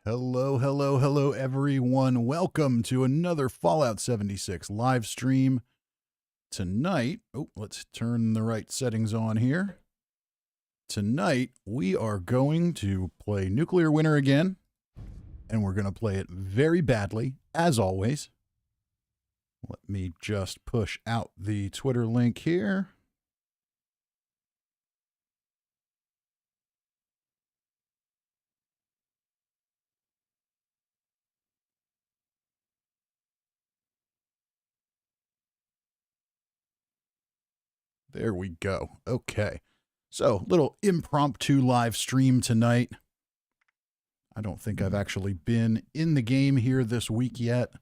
Hello, hello, hello, everyone. Welcome to another Fallout 76 live stream. Tonight, let's turn the right settings on here. Tonight, we are going to play Nuclear Winter again, and we're going to play it very badly, as always. Let me just push out the Twitter link here. There we go. Okay. So, little impromptu live stream tonight. I don't think I've actually been in the game here this week yet.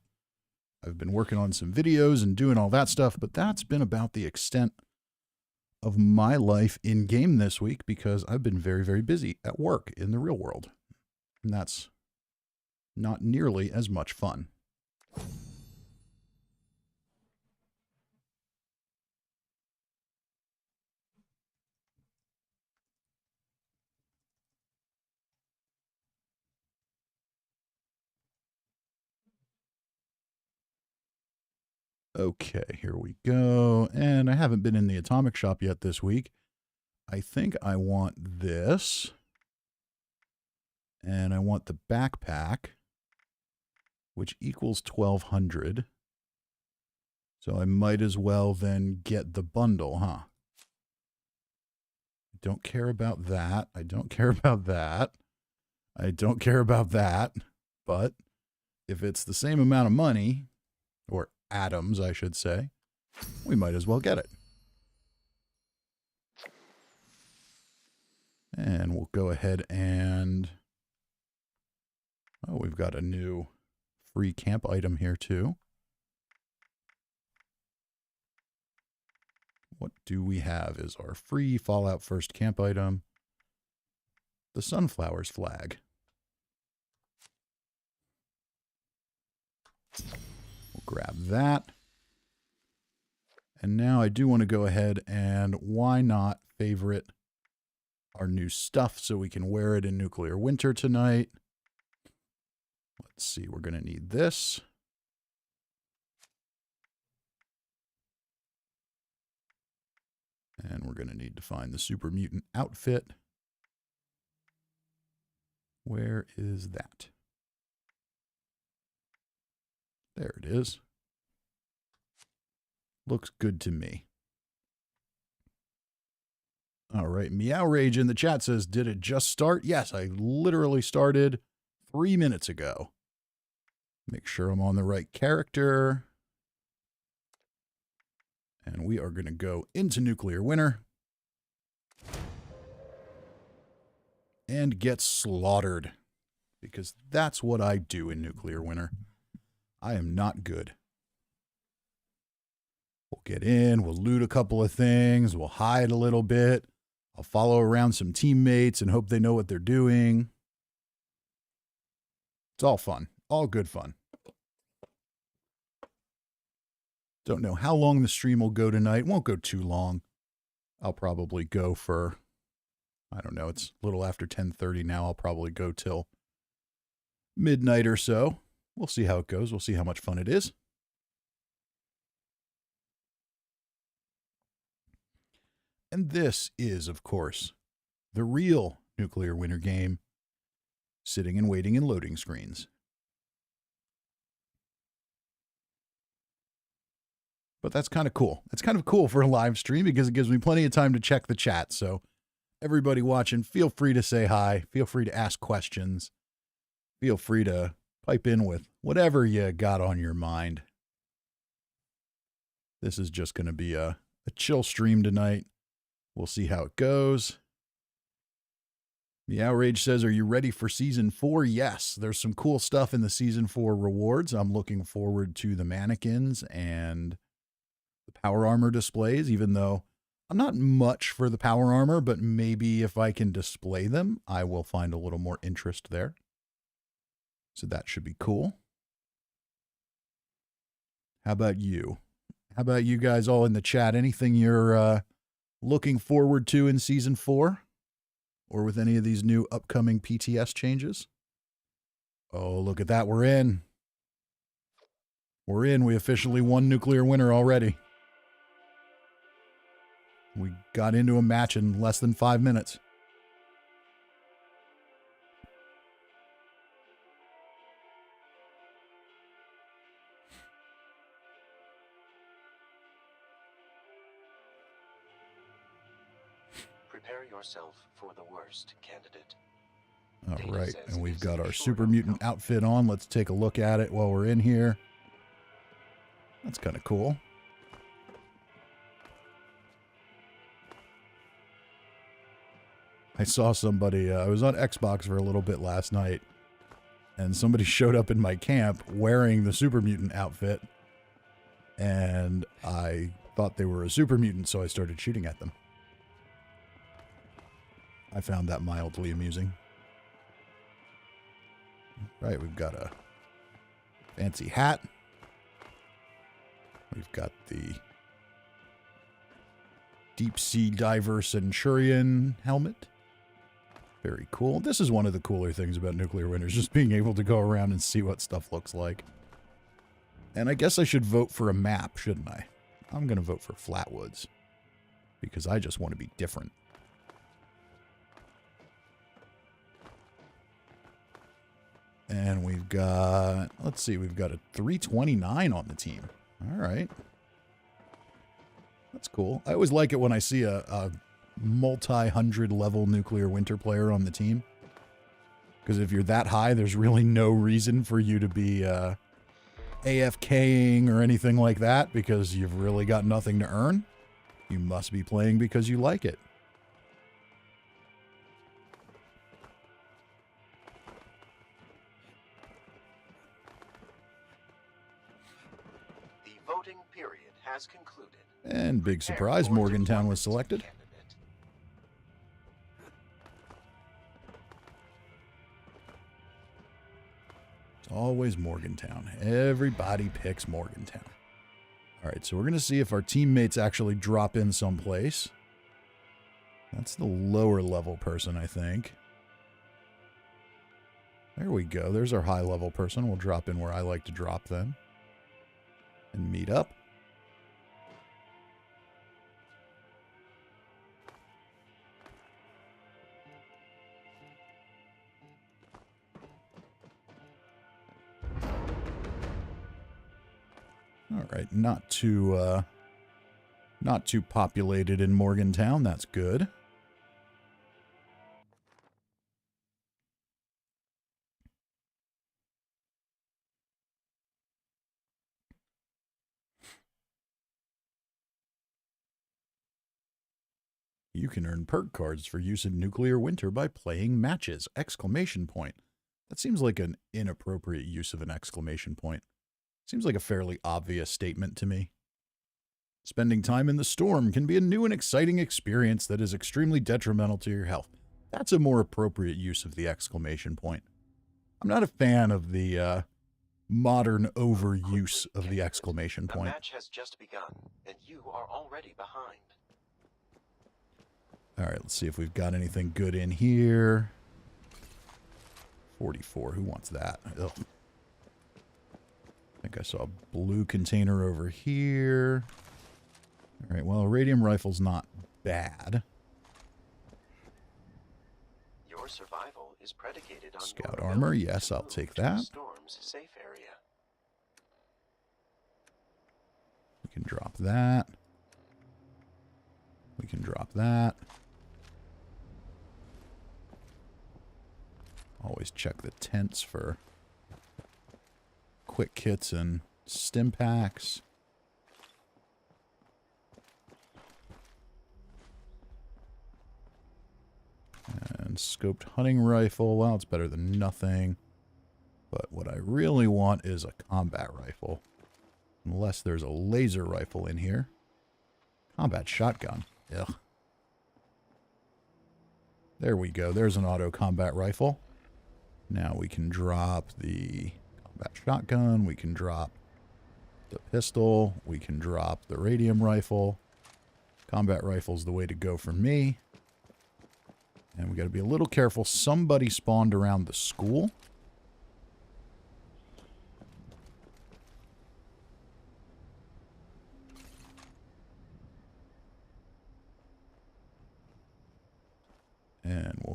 I've been working on some videos and doing all that stuff, but that's been about the extent of my life in game this week because I've been very, very busy at work in the real world. And that's not nearly as much fun. Okay, here we go. And I haven't been in the atomic shop yet this week. I think I want this. And I want the backpack, which equals 1,200. So I might as well then get the bundle, huh? I don't care about that. I don't care about that. I don't care about that. But if it's the same amount of money, or atoms, I should say, we might as well get it. And we'll go ahead and... oh, we've got a new free camp item here, too. What do we have is our free Fallout First camp item, the Sunflowers flag. We'll grab that. And now I do want to go ahead and why not favorite our new stuff so we can wear it in Nuclear Winter tonight. Let's see, we're going to need this. And we're going to need to find the super mutant outfit. Where is that? There it is. Looks good to me. All right, Meow Rage in the chat says, did it just start? Yes, I literally started 3 minutes ago. Make sure I'm on the right character. And we are going to go into Nuclear Winter. And get slaughtered. Because that's what I do in Nuclear Winter. I am not good. We'll get in, we'll loot a couple of things, we'll hide a little bit. I'll follow around some teammates and hope they know what they're doing. It's all fun. All good fun. Don't know how long the stream will go tonight. Won't go too long. I'll probably go for, I don't know, it's a little after 10:30 now. I'll probably go till midnight or so. We'll see how it goes. We'll see how much fun it is. And this is, of course, the real Nuclear Winter game, sitting and waiting in loading screens. But that's kind of cool. It's kind of cool for a live stream because it gives me plenty of time to check the chat. So everybody watching, feel free to say hi. Feel free to ask questions. Feel free to pipe in with whatever you got on your mind. This is just going to be a chill stream tonight. We'll see how it goes. The Outrage says, are you ready for Season 4? Yes, there's some cool stuff in the Season 4 rewards. I'm looking forward to the mannequins and the power armor displays, even though I'm not much for the power armor, but maybe if I can display them, I will find a little more interest there. So that should be cool. How about you? How about you guys all in the chat? Anything you're looking forward to in Season 4? Or with any of these new upcoming PTS changes? Oh, look at that. We're in. We're in. We officially won nuclear winter already. We got into a match in less than 5 minutes. Prepare yourself for the worst, candidate. All right, and we've got our super mutant outfit on. Let's take a look at it while we're in here. That's kind of cool. I saw somebody, I was on Xbox for a little bit last night, and somebody showed up in my camp wearing the super mutant outfit, and I thought they were a super mutant, so I started shooting at them. I found that mildly amusing. Right, we've got a fancy hat. We've got the deep sea diver Centurion helmet. Very cool. This is one of the cooler things about nuclear winters, just being able to go around and see what stuff looks like. And I guess I should vote for a map, shouldn't I? I'm going to vote for Flatwoods, because I just want to be different. And we've got, let's see, we've got a 329 on the team. All right. That's cool. I always like it when I see a multi-hundred level nuclear winter player on the team. Because if you're that high, there's really no reason for you to be AFKing or anything like that, because you've really got nothing to earn. You must be playing because you like it. The voting period has concluded. And big surprise, Morgantown was selected. It's always Morgantown. Everybody picks Morgantown. All right, so we're going to see if our teammates actually drop in someplace. That's the lower level person, I think. There we go. There's our high level person. We'll drop in where I like to drop then. And meet up. All right, not too populated in Morgantown. That's good. You can earn perk cards for use in nuclear winter by playing matches! Exclamation point. That seems like an inappropriate use of an exclamation point. Seems like a fairly obvious statement to me. Spending time in the storm can be a new and exciting experience that is extremely detrimental to your health. That's a more appropriate use of the exclamation point. I'm not a fan of the modern overuse of the exclamation point. The match has just begun, and you are already behind. All right, let's see if we've got anything good in here. 44, who wants that? Ugh. I think I saw a blue container over here. All right, well, a radium rifle's not bad. Your survival is predicated on Scout armor, yes, I'll take that. Storm's safe area. We can drop that. We can drop that. Always check the tents for quick kits and stim packs. And scoped hunting rifle. Well, it's better than nothing. But what I really want is a combat rifle. Unless there's a laser rifle in here. Combat shotgun. Ugh. There we go. There's an auto combat rifle. Now we can drop the combat shotgun. We can drop the pistol. We can drop the radium rifle. Combat rifle's the way to go for me. And we got to be a little careful. Somebody spawned around the school.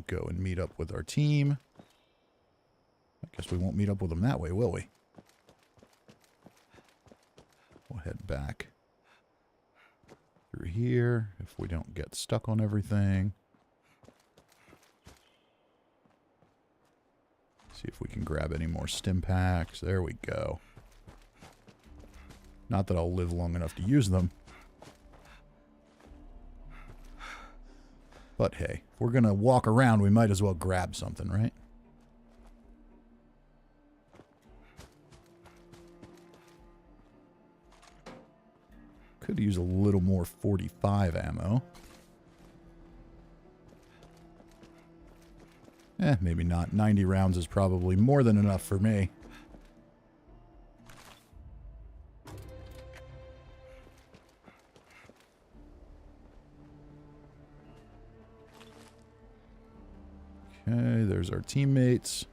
we'll go and meet up with our team. I guess we won't meet up with them that way, will we? We'll head back through here if we don't get stuck on everything. See if we can grab any more stim packs. There we go. Not that I'll live long enough to use them. But hey, if we're going to walk around, we might as well grab something, right? Could use a little more 45 ammo. Maybe not. 90 rounds is probably more than enough for me. Okay, there's our teammates.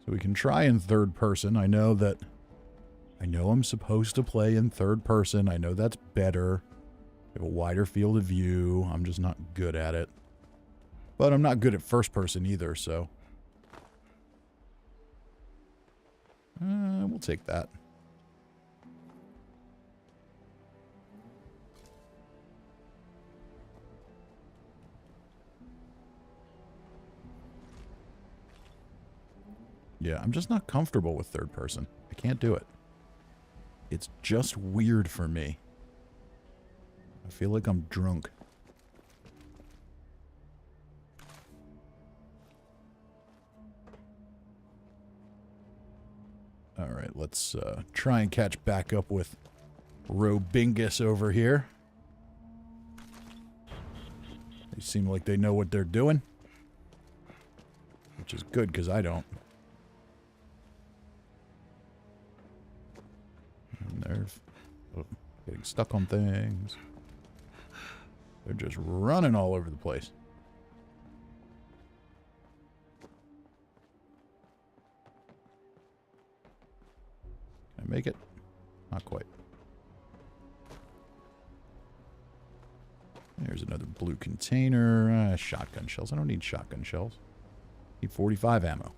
So we can try in third person. I know I'm supposed to play in third person. I know that's better. We have a wider field of view. I'm just not good at it. But I'm not good at first person either, so we'll take that. Yeah, I'm just not comfortable with third person. I can't do it. It's just weird for me. I feel like I'm drunk. Alright, let's try and catch back up with Robingus over here. They seem like they know what they're doing. Which is good, because I don't. And they're getting stuck on things. They're just running all over the place. Can I make it? Not quite. There's another blue container. Shotgun shells. I don't need shotgun shells. I need 45 ammo.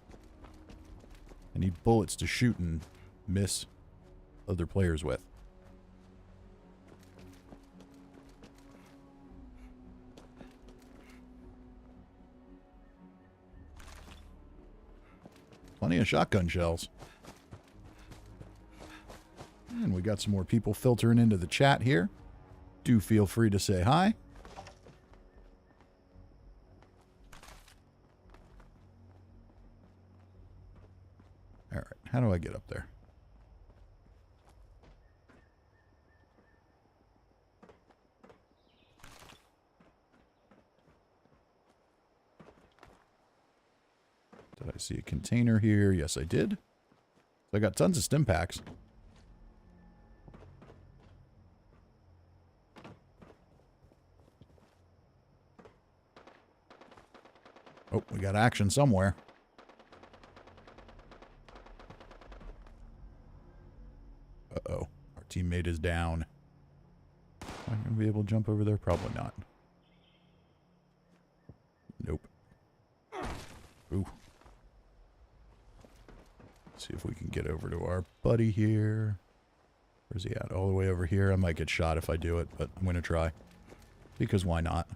I need bullets to shoot and miss other players with. Plenty of shotgun shells. And we got some more people filtering into the chat here. Do feel free to say hi. Alright, how do I get up there? Did I see a container here? Yes, I did. So I got tons of stim packs. Oh, we got action somewhere. Uh-oh. Our teammate is down. Am I going to be able to jump over there? Probably not. Nope. Ooh. Let's see if we can get over to our buddy here. Where's he at? All the way over here. I might get shot if I do it, but I'm going to try. Because why not?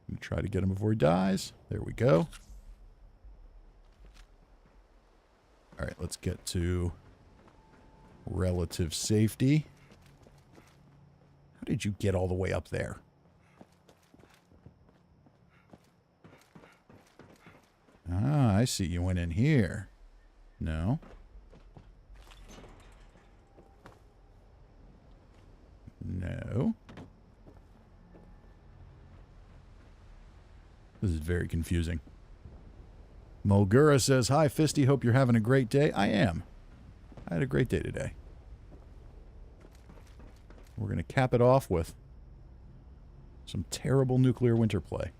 I'm going to try to get him before he dies. There we go. Alright, let's get to relative safety. How did you get all the way up there? Ah, I see. You went in here. No. No. This is very confusing. Mulgura says, hi, Fisty. Hope you're having a great day. I am. I had a great day today. We're going to cap it off with Some terrible nuclear winter play.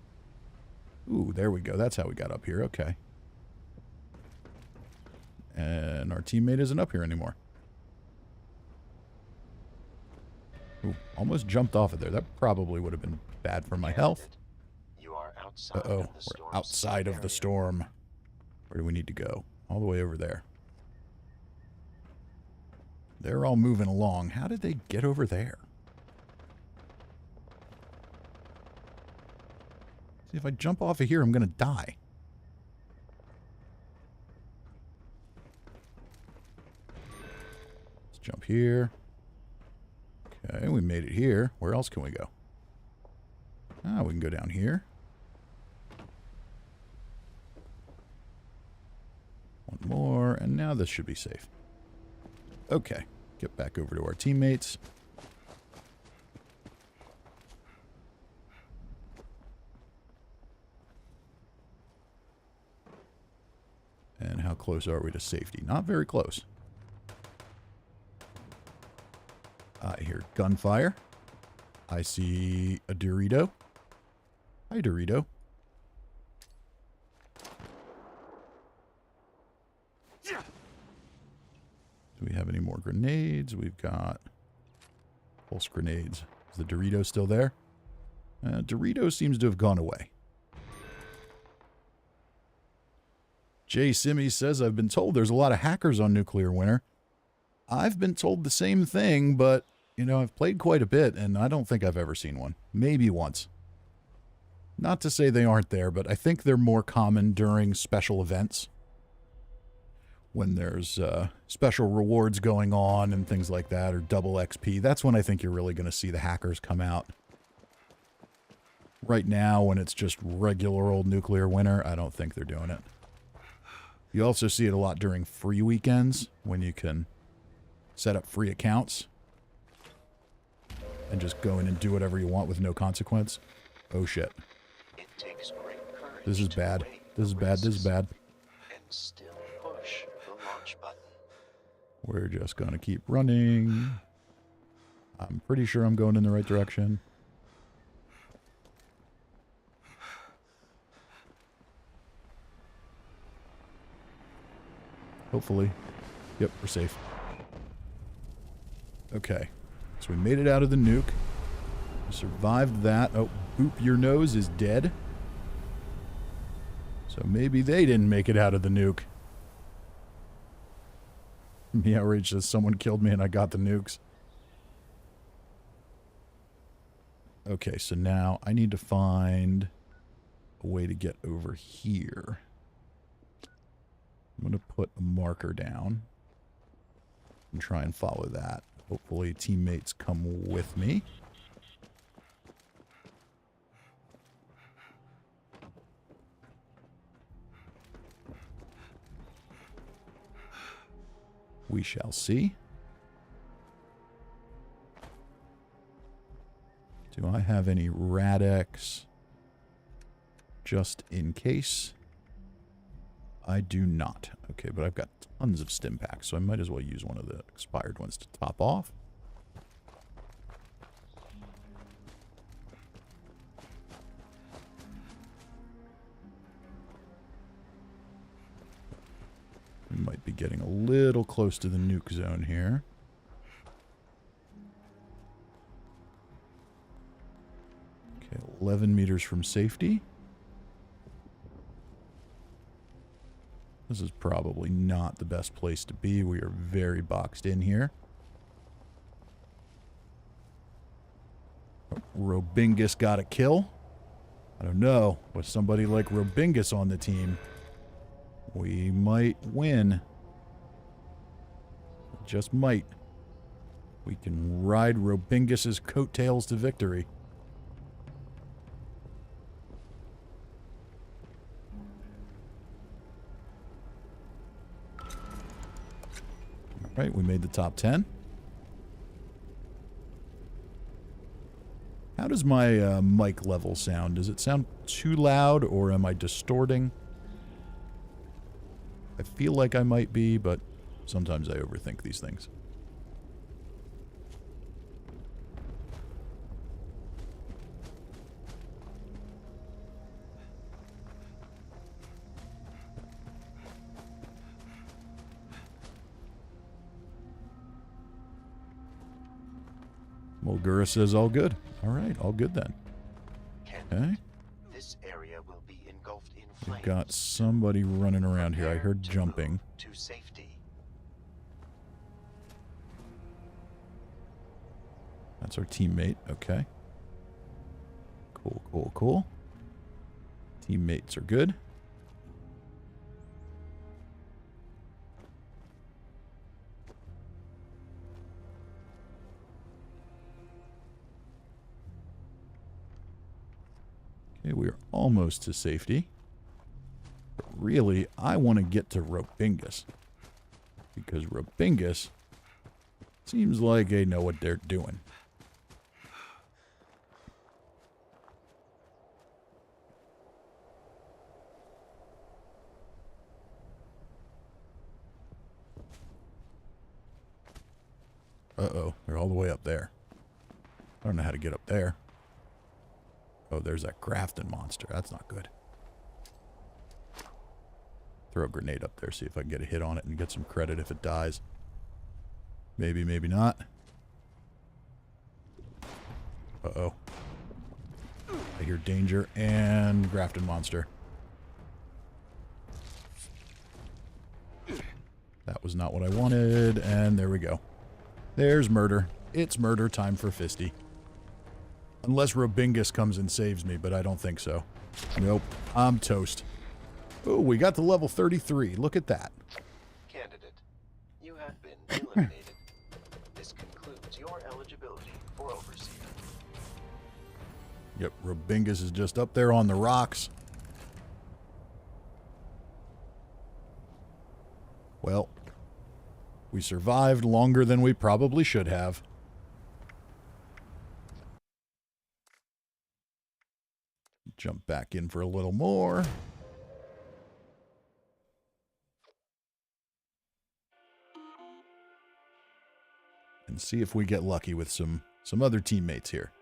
Ooh, there we go. That's how we got up here. Okay. And our teammate isn't up here anymore. Ooh, almost jumped off of there. That probably would have been bad for my health. You are outside Uh-oh. of the We're storm's outside of the area. storm. Where do we need to go? All the way over there. They're all moving along. How did they get over there? See, if I jump off of here, I'm going to die. Let's jump here. Okay, we made it here. Where else can we go? Ah, we can go down here. One more, and now this should be safe. Okay, get back over to our teammates. And how close are we to safety? Not very close. I hear gunfire. I see a Dorito. Hi, Dorito. Do we have any more grenades? We've got pulse grenades. Is the Dorito still there? Dorito seems to have gone away. Jay Simmy says, I've been told there's a lot of hackers on Nuclear Winter. I've been told the same thing, but, you know, I've played quite a bit, and I don't think I've ever seen one. Maybe once. Not to say they aren't there, but I think they're more common during special events. When there's special rewards going on and things like that, or double XP. That's when I think you're really going to see the hackers come out. Right now, when it's just regular old Nuclear Winter, I don't think they're doing it. You also see it a lot during free weekends, when you can set up free accounts and just go in and do whatever you want with no consequence. Oh shit. It takes great courage This is to bad. weigh This is the bad. This is risks bad. And still push the launch button. We're just gonna keep running. I'm pretty sure I'm going in the right direction. Hopefully. Yep, we're safe. Okay. So we made it out of the nuke. We survived that. Oh, Boop Your Nose is dead. So maybe they didn't make it out of the nuke. Me outrage says someone killed me and I got the nukes. Okay, so now I need to find a way to get over here. I'm going to put a marker down and try and follow that. Hopefully teammates come with me. We shall see. Do I have any Radex just in case? I do not. Okay, but I've got tons of stim packs, so I might as well use one of the expired ones to top off. We might be getting a little close to the nuke zone here. Okay, 11 meters from safety. This is probably not the best place to be. We are very boxed in here. Robingus got a kill. I don't know. With somebody like Robingus on the team, we might win. Just might. We can ride Robingus's coattails to victory. Right, we made the top 10. How does my mic level sound? Does it sound too loud, or am I distorting? I feel like I might be, but sometimes I overthink these things. Mulgura says all good. All right, all good then. Okay. This area will be engulfed in We've flames. got somebody running around here. I Prepare heard to jumping. move to safety. That's our teammate. Okay. Cool, cool, cool. Teammates are good. Okay, we are almost to safety. But really, I want to get to Robingus. Because Robingus seems like they know what they're doing. Uh-oh, they're all the way up there. I don't know how to get up there. Oh, there's that Grafton monster. That's not good. Throw a grenade up there, see if I can get a hit on it and get some credit if it dies. Maybe, maybe not. Uh-oh. I hear danger and Grafton monster. That was not what I wanted, and there we go. There's murder. It's murder time for Fisty. Unless Robingus comes and saves me, but I don't think so. Nope. I'm toast. Oh, we got to level 33. Look at that. Candidate, you have been eliminated. This concludes your eligibility for overseer. Yep, Robingus is just up there on the rocks. Well, we survived longer than we probably should have. Jump back in for a little more. And see if we get lucky with some other teammates here.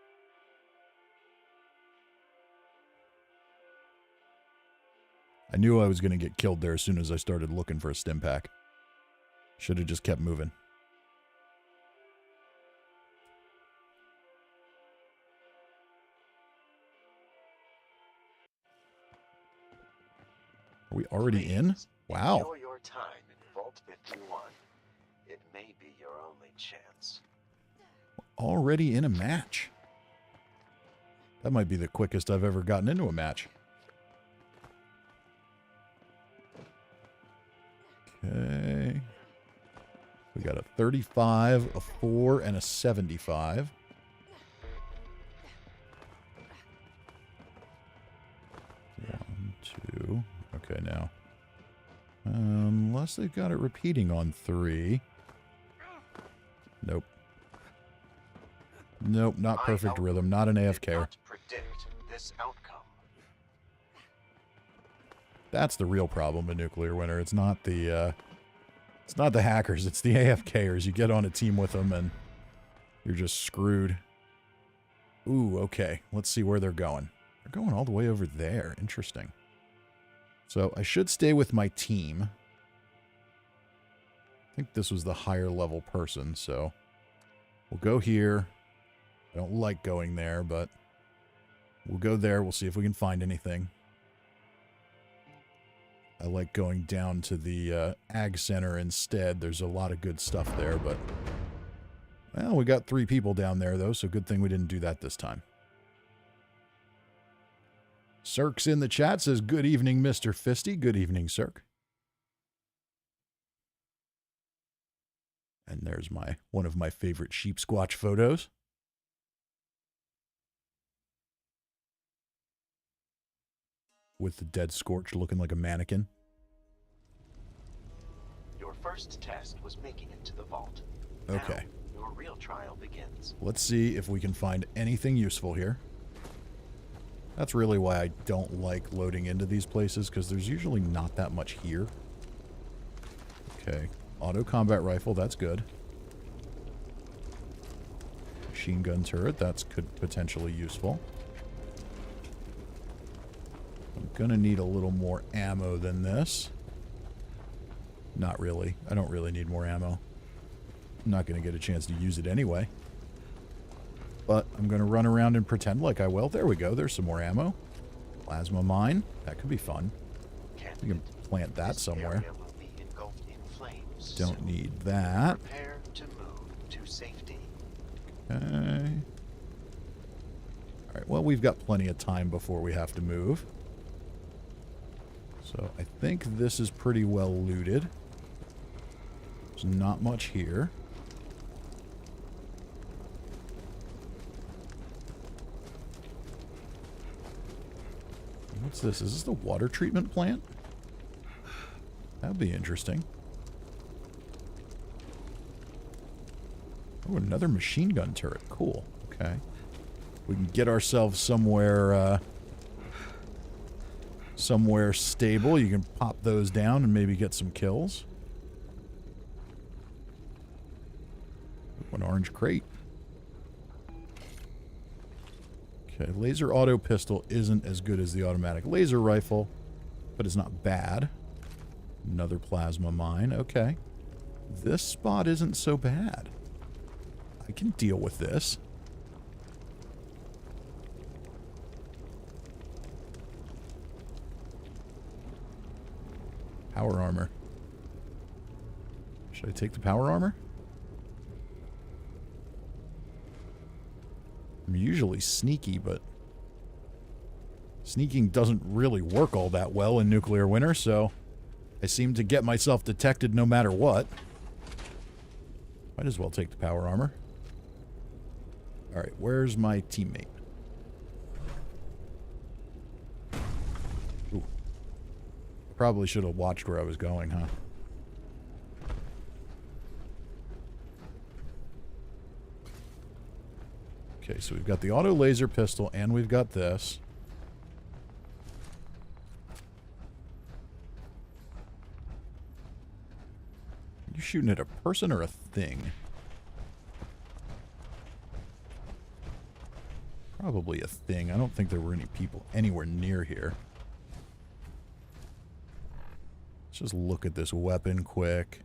I knew I was going to get killed there as soon as I started looking for a stim pack. Should have just kept moving. Are we already in? Wow. Enjoy your time in Vault 51. It may be your only chance. Already in a match. That might be the quickest I've ever gotten into a match. Okay. We got a 35, a 4, and a 75. One, two. Okay, now. Unless they've got it repeating on 3. Nope. Nope, not perfect rhythm. Not an Did AFK. not predict this outcome. That's the real problem with Nuclear Winter. It's not the hackers. It's the AFKers. You get on a team with them and you're just screwed. Ooh, okay. Let's see where they're going. They're going all the way over there. Interesting. So I should stay with my team. I think this was the higher level person, so we'll go here. I don't like going there, but we'll go there. We'll see if we can find anything. I like going down to the Ag Center instead. There's a lot of good stuff there, but... Well, we got 3 people down there, though, so good thing we didn't do that this time. Cirque's in the chat, says, good evening, Mr. Fisty. Good evening, Cirque. And there's one of my favorite sheep squatch photos. With the dead Scorch looking like a mannequin. Your first test was making it to the vault. Okay. Now, your real trial begins. Let's see if we can find anything useful here. That's really why I don't like loading into these places, because there's usually not that much here. Okay. Auto combat rifle, that's good. Machine gun turret, that's could potentially useful. I'm gonna need a little more ammo than this. Not really. I don't really need more ammo. I'm not gonna get a chance to use it anyway. but I'm going to run around and pretend like I will. There we go. There's some more ammo. Plasma mine. That could be fun. We can plant that somewhere. Don't need that. Prepare to move to safety. Okay. Alright, well, we've got plenty of time before we have to move. So, I think this is pretty well looted. There's not much here. What's this? Is this the water treatment plant? That'd be interesting. Oh, another machine gun turret. Cool. Okay. We can get ourselves somewhere, somewhere stable. You can pop those down and maybe get some kills. An orange crate. Okay, laser auto pistol isn't as good as the automatic laser rifle, but it's not bad. Another plasma mine. Okay. This spot isn't so bad. I can deal with this. Power armor. Should I take the power armor? I'm usually sneaky, but sneaking doesn't really work all that well in nuclear winter, so I seem to get myself detected no matter what. Might as well take the power armor. Alright, where's my teammate? Ooh. Probably should have watched where I was going, huh? Okay, so we've got the auto laser pistol, and we've got this. Are you shooting at a person or a thing? Probably a thing. I don't think there were any people anywhere near here. Let's just look at this weapon quick.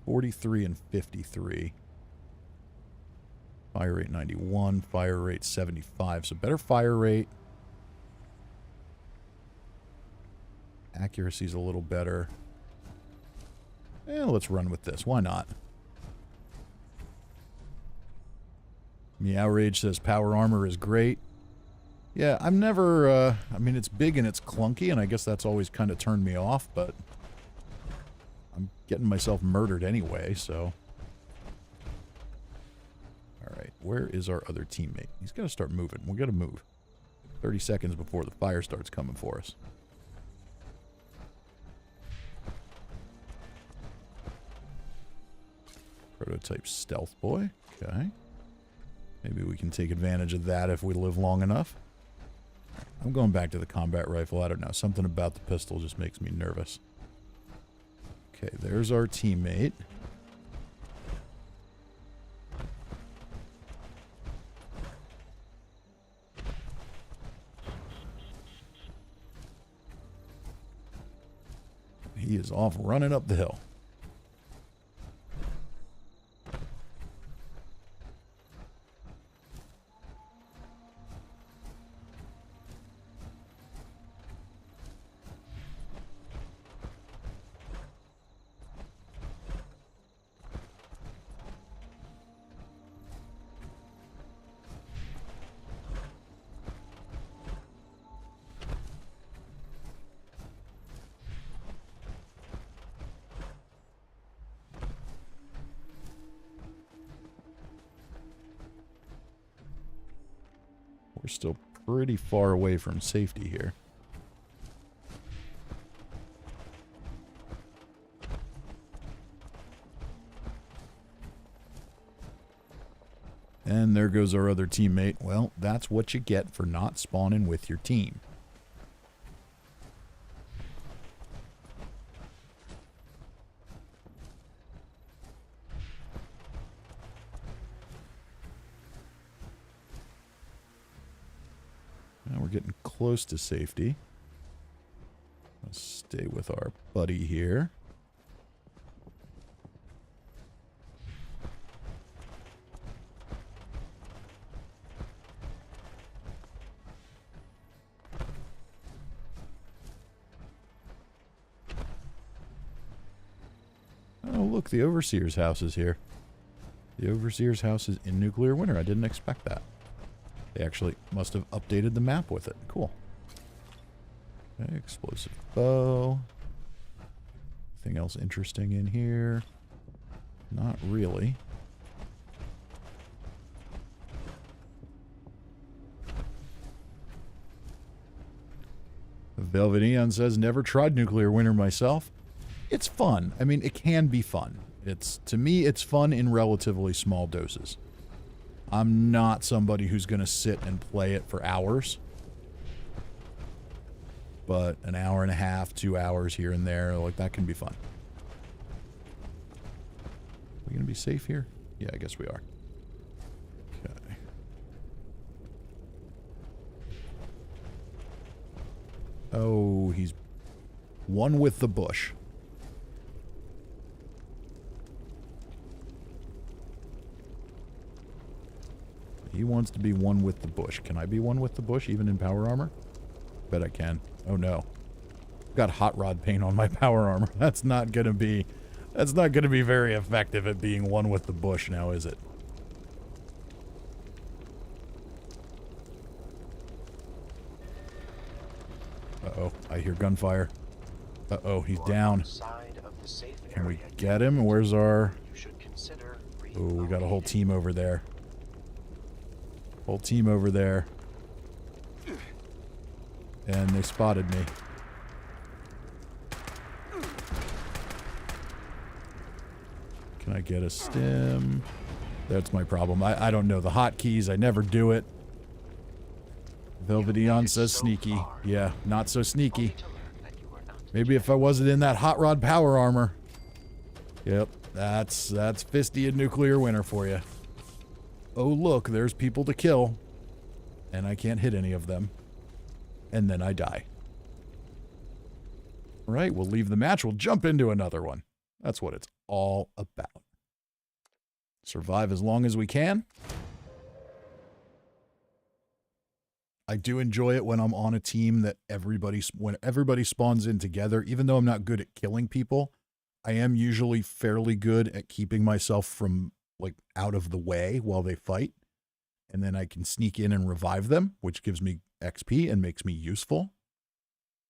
43 and 53. Fire rate 91, fire rate 75. So better fire rate. Accuracy's a little better. Let's run with this. Why not? Meow Rage says power armor is great. Yeah, I'm never, I mean, it's big and it's clunky, and I guess that's always kind of turned me off, but I'm getting myself murdered anyway, so. Alright, where is our other teammate? He's got to start moving. We got to move. 30 seconds before the fire starts coming for us. Prototype stealth boy. Okay. Maybe we can take advantage of that if we live long enough. I'm going back to the combat rifle. I don't know. Something about the pistol just makes me nervous. Okay, there's our teammate. He is off running up the hill. We're still pretty far away from safety here. And there goes our other teammate. Well, that's what you get for not spawning with your team. Now we're getting close to safety. Let's stay with our buddy here. Oh, look, the Overseer's house is here. The Overseer's house is in nuclear winter. I didn't expect that. They actually must have updated the map with it. Cool. Okay, explosive bow. Anything else interesting in here? Not really. Velvet Eon says, never tried nuclear winter myself. It's fun. I mean, it can be fun. To me, it's fun in relatively small doses. I'm not somebody who's going to sit and play it for hours. But an hour and a half, 2 hours here and there, like, that can be fun. Are we going to be safe here? Yeah, I guess we are. Okay. Oh, he's one with the bush. He wants to be one with the bush. Can I be one with the bush, even in power armor? Bet I can. Oh no. Got hot rod paint on my power armor. That's not gonna be very effective at being one with the bush now, is it? Uh-oh, I hear gunfire. Uh-oh, he's down. Can we get him? Where's our... Oh, we got a whole team over there. Whole team over there. And they spotted me. Can I get a stim? That's my problem. I don't know the hotkeys. I never do it. Velvet Eon says sneaky. Yeah, not so sneaky. Maybe if I wasn't in that hot rod power armor. Yep, that's fisty and nuclear winter for you. Oh look, there's people to kill. And I can't hit any of them. And then I die. Alright, we'll leave the match. We'll jump into another one. That's what it's all about. Survive as long as we can. I do enjoy it when I'm on a team that when everybody spawns in together, even though I'm not good at killing people, I am usually fairly good at keeping myself from, like, out of the way while they fight. And then I can sneak in and revive them, which gives me XP and makes me useful.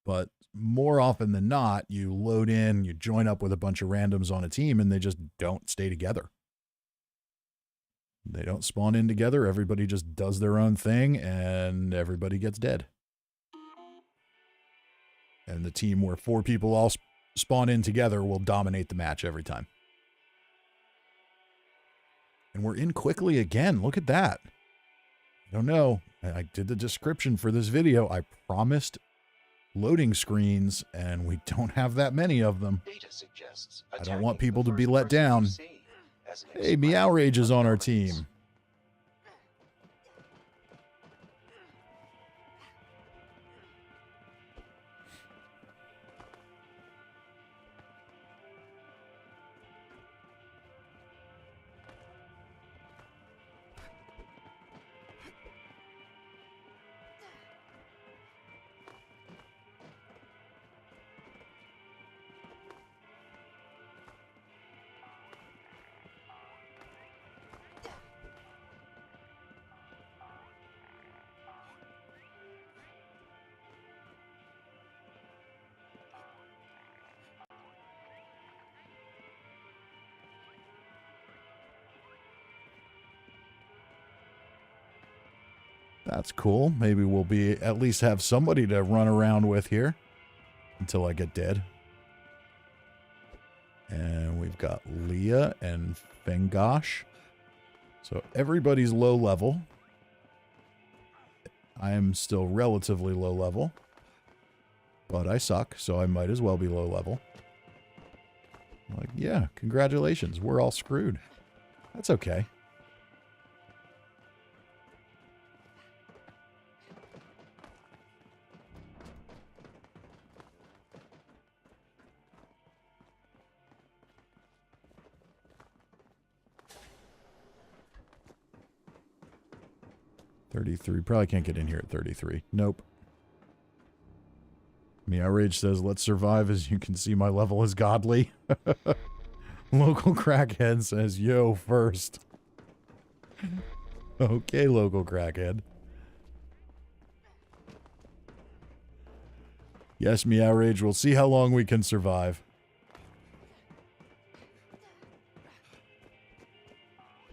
But more often than not, you load in, you join up with a bunch of randoms on a team, and they just don't stay together. They don't spawn in together. Everybody just does their own thing, and everybody gets dead. And the team where 4 people all spawn in together will dominate the match every time. And we're in quickly again. Look at that. I don't know. I did the description for this video. I promised loading screens, and we don't have that many of them. I don't want people to be let down. Hey, Meow Rage is on our team. That's cool. Maybe we'll at least have somebody to run around with here until I get dead. And we've got Leah and Fengosh. So everybody's low level. I am still relatively low level. But I suck, so I might as well be low level. Like, yeah, congratulations. We're all screwed. That's okay. Probably can't get in here at 33. Nope. Meow Rage says, let's survive. As you can see, my level is godly. Local crackhead says, yo, first. Okay, local crackhead. Yes, Meow Rage, we'll see how long we can survive.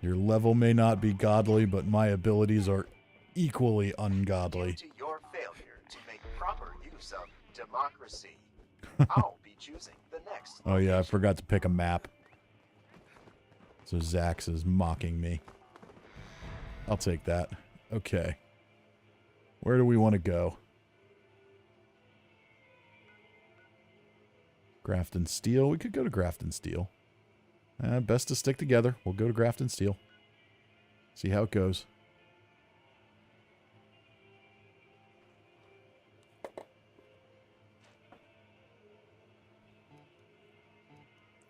Your level may not be godly, but my abilities are equally ungodly. Due to your failure to make proper use of democracy, I'll be choosing the next Oh yeah, I location. forgot to pick a map. So Zax is mocking me. I'll take that. Okay. Where do we want to go? Grafton Steel. We could go to Grafton Steel. Best to stick together. We'll go to Grafton Steel. See how it goes.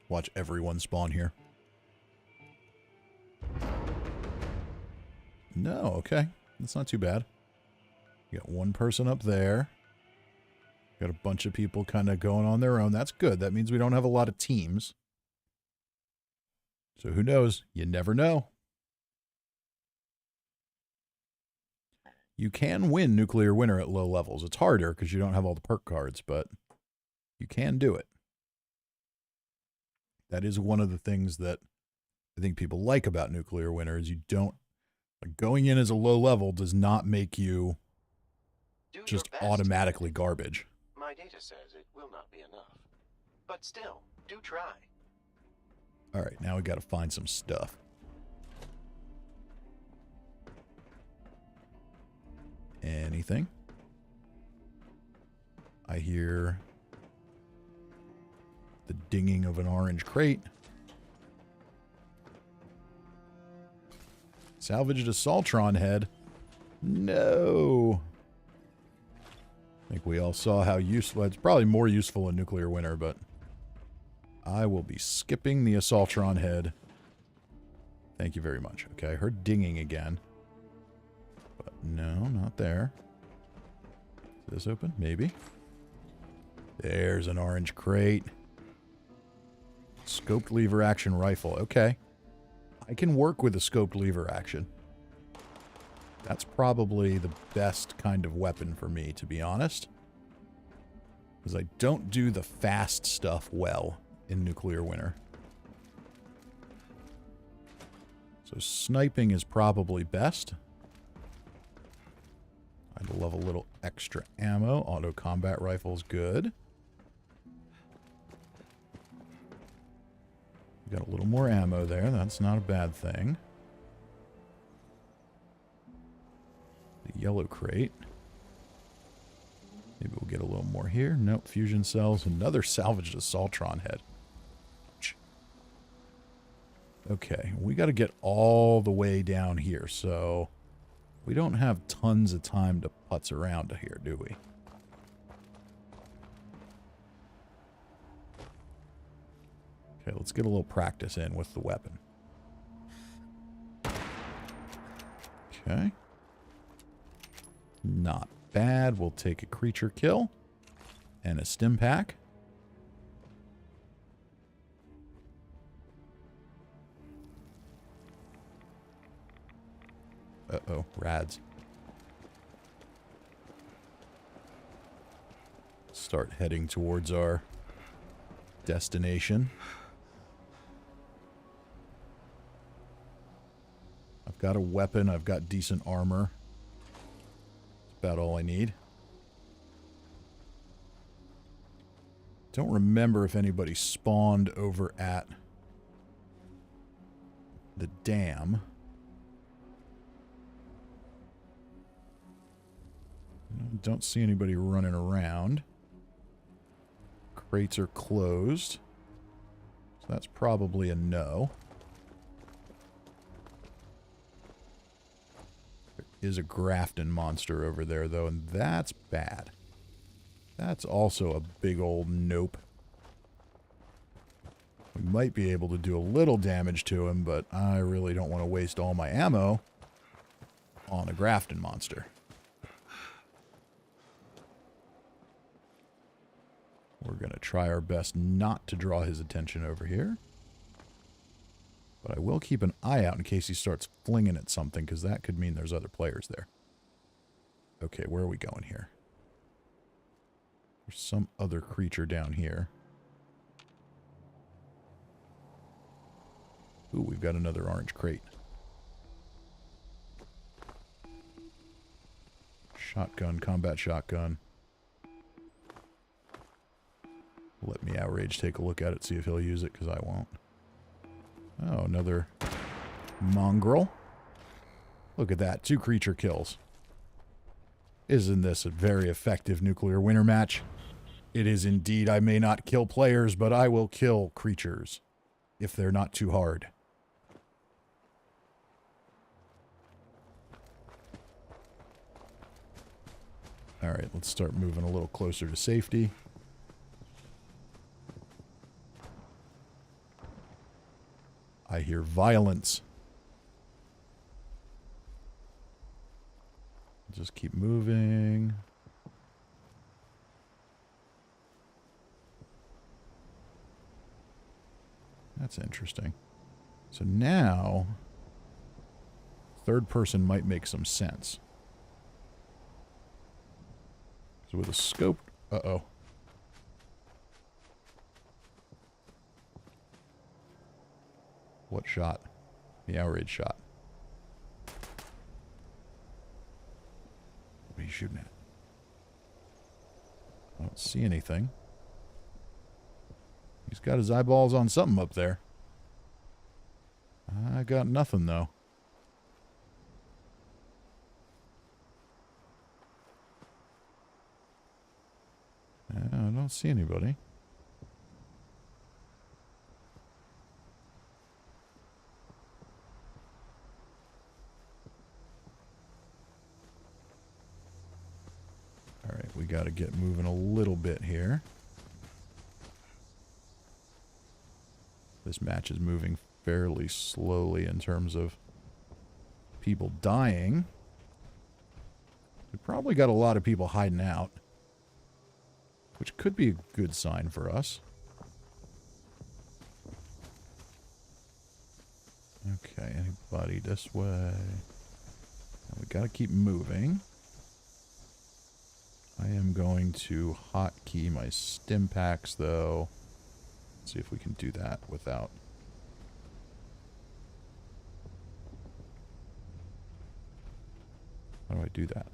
Watch everyone spawn here. No, okay. That's not too bad. You got one person up there. Got a bunch of people kind of going on their own. That's good. That means we don't have a lot of teams. So who knows? You never know. You can win Nuclear Winter at low levels. It's harder because you don't have all the perk cards, but you can do it. That is one of the things that I think people like about Nuclear Winter is you don't, like, going in as a low level does not make you Do your just best. automatically garbage. My data says it will not be enough. But still, do try. All right, now we got to find some stuff. Anything? I hear the dinging of an orange crate. Salvaged a Saltron head. No. I think we all saw how useful. It's probably more useful in Nuclear Winter, but I will be skipping the Assaultron head. Thank you very much. Okay, I heard dinging again. But no, not there. Is this open? Maybe. There's an orange crate. Scoped lever action rifle. Okay. I can work with a scoped lever action. That's probably the best kind of weapon for me, to be honest. Because I don't do the fast stuff well in Nuclear Winter. So sniping is probably best. I'd love a little extra ammo. Auto combat rifle's good. Got a little more ammo there. That's not a bad thing. The yellow crate. Maybe we'll get a little more here. Nope. Fusion cells. Another salvaged Assaultron head. Ouch. Okay. We got to get all the way down here. So we don't have tons of time to putz around here, do we? Okay, let's get a little practice in with the weapon. Okay. Not bad. We'll take a creature kill and a stim pack. Uh-oh, rads. Start heading towards our destination. I've got a weapon. I've got decent armor. That's about all I need. Don't remember if anybody spawned over at the dam. Don't see anybody running around. Crates are closed. So that's probably a no. There is a Grafton monster over there, though, and that's bad. That's also a big old nope. We might be able to do a little damage to him, but I really don't want to waste all my ammo on a Grafton monster. We're going to try our best not to draw his attention over here. But I will keep an eye out in case he starts flinging at something, because that could mean there's other players there. Okay, where are we going here? There's some other creature down here. Ooh, we've got another orange crate. Shotgun, combat shotgun. Let me outrage take a look at it, see if he'll use it, because I won't. Oh, another mongrel. Look at that, 2 creature kills. Isn't this a very effective nuclear winter match? It is indeed. I may not kill players, but I will kill creatures. If they're not too hard. Alright, let's start moving a little closer to safety. I hear violence. Just keep moving. That's interesting. So now, third person might make some sense. So with a scope... Uh-oh. What shot? The outrage shot. What are you shooting at? I don't see anything. He's got his eyeballs on something up there. I got nothing, though. I don't see anybody. Alright, we gotta get moving a little bit here. This match is moving fairly slowly in terms of people dying. We probably got a lot of people hiding out, which could be a good sign for us. Okay, anybody this way? We gotta keep moving. I am going to hotkey my stim packs, though. Let's see if we can do that without... How do I do that?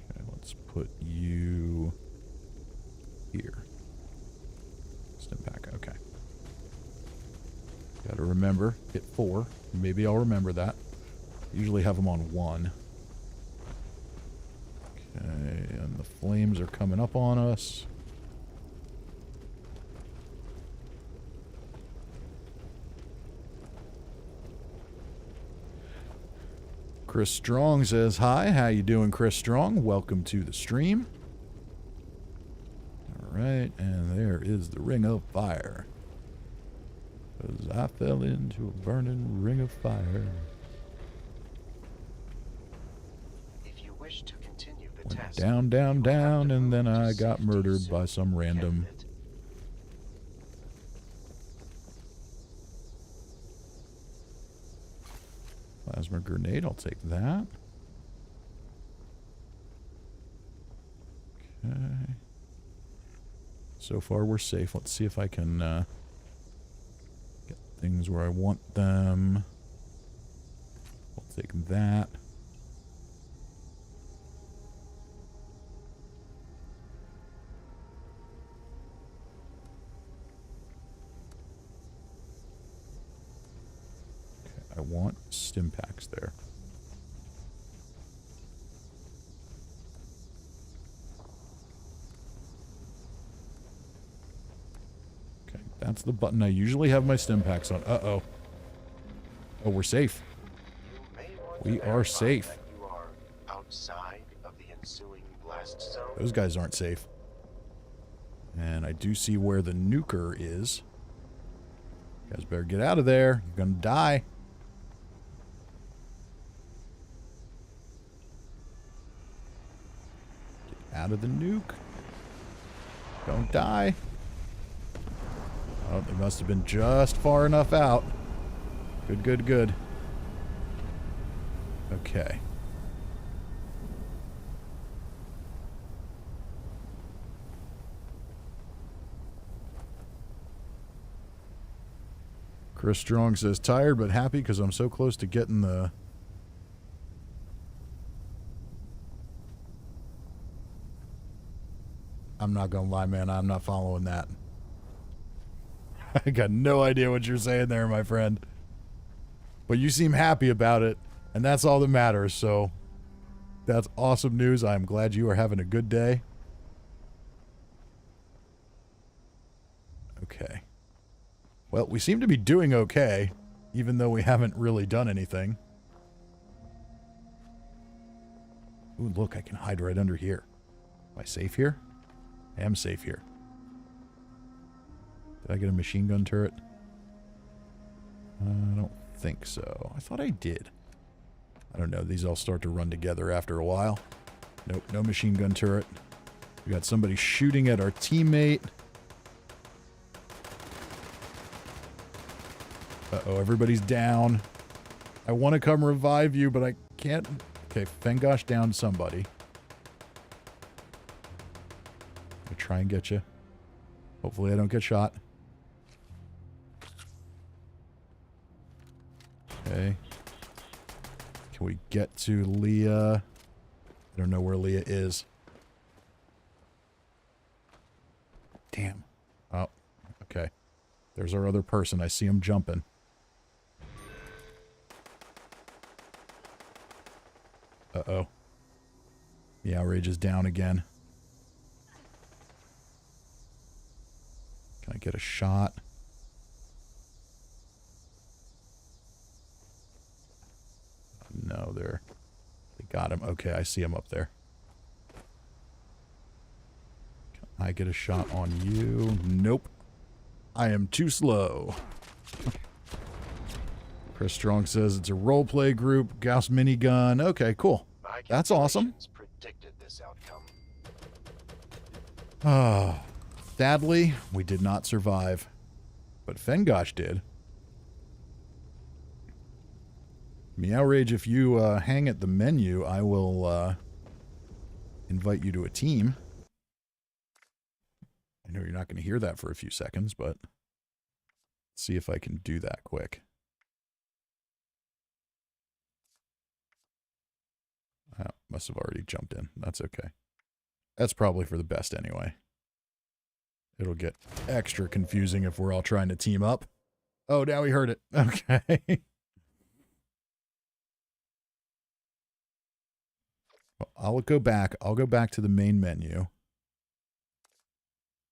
Okay, let's put you here. Stim pack, okay. Gotta remember, hit 4. Maybe I'll remember that. Usually have them on 1. Okay, and the flames are coming up on us. Chris Strong says, hi, how you doing, Chris Strong? Welcome to the stream. Alright, and there is the ring of fire. Because I fell into a burning ring of fire. If you wish to continue the Went test, down, down, down, and then I got murdered by some random... Plasma grenade, I'll take that. Okay. So far we're safe. Let's see if I can get things where I want them. I'll take that. I want stim packs there. Okay, that's the button I usually have my stim packs on. Uh-oh. Oh, we're safe. We are safe. You are outside of the ensuing blast zone. Those guys aren't safe. And I do see where the nuker is. You guys better get out of there. You're gonna die. Out of the nuke. Don't die. Oh, they must have been just far enough out. Good, good, good. Okay. Chris Strong says, tired but happy because I'm so close to getting the... I'm not gonna lie, man. I'm not following that. I got no idea what you're saying there, my friend. But you seem happy about it, and that's all that matters, so... That's awesome news. I'm glad you are having a good day. Okay. Well, we seem to be doing okay, even though we haven't really done anything. Ooh, look, I can hide right under here. Am I safe here? I am safe here. Did I get a machine gun turret? I don't think so. I thought I did. I don't know. These all start to run together after a while. Nope, no machine gun turret. We got somebody shooting at our teammate. Uh-oh, everybody's down. I want to come revive you, but I can't. Okay, Fengosh downed somebody. I'll try and get you. Hopefully I don't get shot. Okay. Can we get to Leah? I don't know where Leah is. Damn. Oh, okay. There's our other person. I see him jumping. Uh-oh. The outrage is down again. Can I get a shot? No, they got him. Okay, I see him up there. Can I get a shot on you? Nope. I am too slow. Chris Strong says it's a roleplay group. Gauss minigun. Okay, cool. That's awesome. Predicted this outcome. Sadly, we did not survive. But Fengosh did. Meow Rage, if you hang at the menu, I will invite you to a team. I know you're not going to hear that for a few seconds, but let's see if I can do that quick. Must have already jumped in. That's okay. That's probably for the best anyway. It'll get extra confusing if we're all trying to team up. Oh, now we heard it. Okay. I'll go back. I'll go back to the main menu.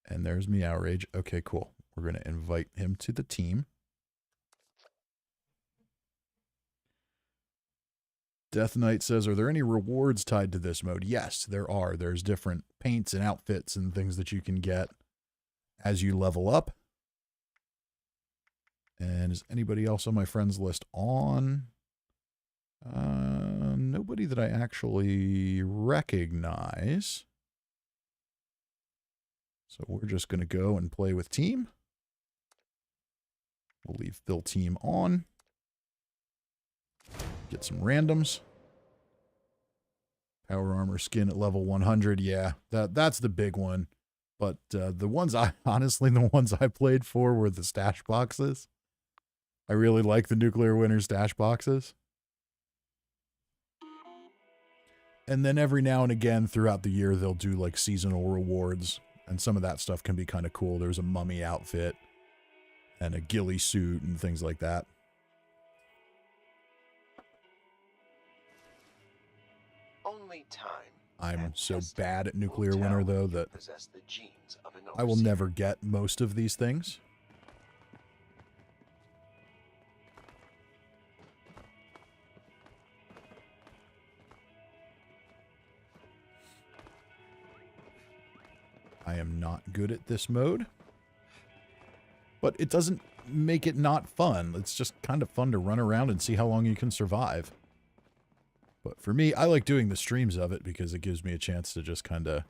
And there's Meow Rage. Okay, cool. We're going to invite him to the team. Death Knight says, are there any rewards tied to this mode? Yes, there are. There's different paints and outfits and things that you can get as you level up. And is anybody else on my friends list on? Nobody that I actually recognize. So we're just going to go and play with team. We'll leave fill team on. Get some randoms. Power armor skin at level 100. Yeah, that's the big one. But the ones the ones I played for were the stash boxes. I really like the Nuclear Winter stash boxes. And then every now and again throughout the year, they'll do like seasonal rewards. And some of that stuff can be kind of cool. There's a mummy outfit and a ghillie suit and things like that. Only time. I'm so bad at Nuclear Winter, though, that the genes of an I will overseer. never get most of these things. I am not good at this mode. But it doesn't make it not fun. It's just kind of fun to run around and see how long you can survive. But for me, I like doing the streams of it because it gives me a chance to just kind of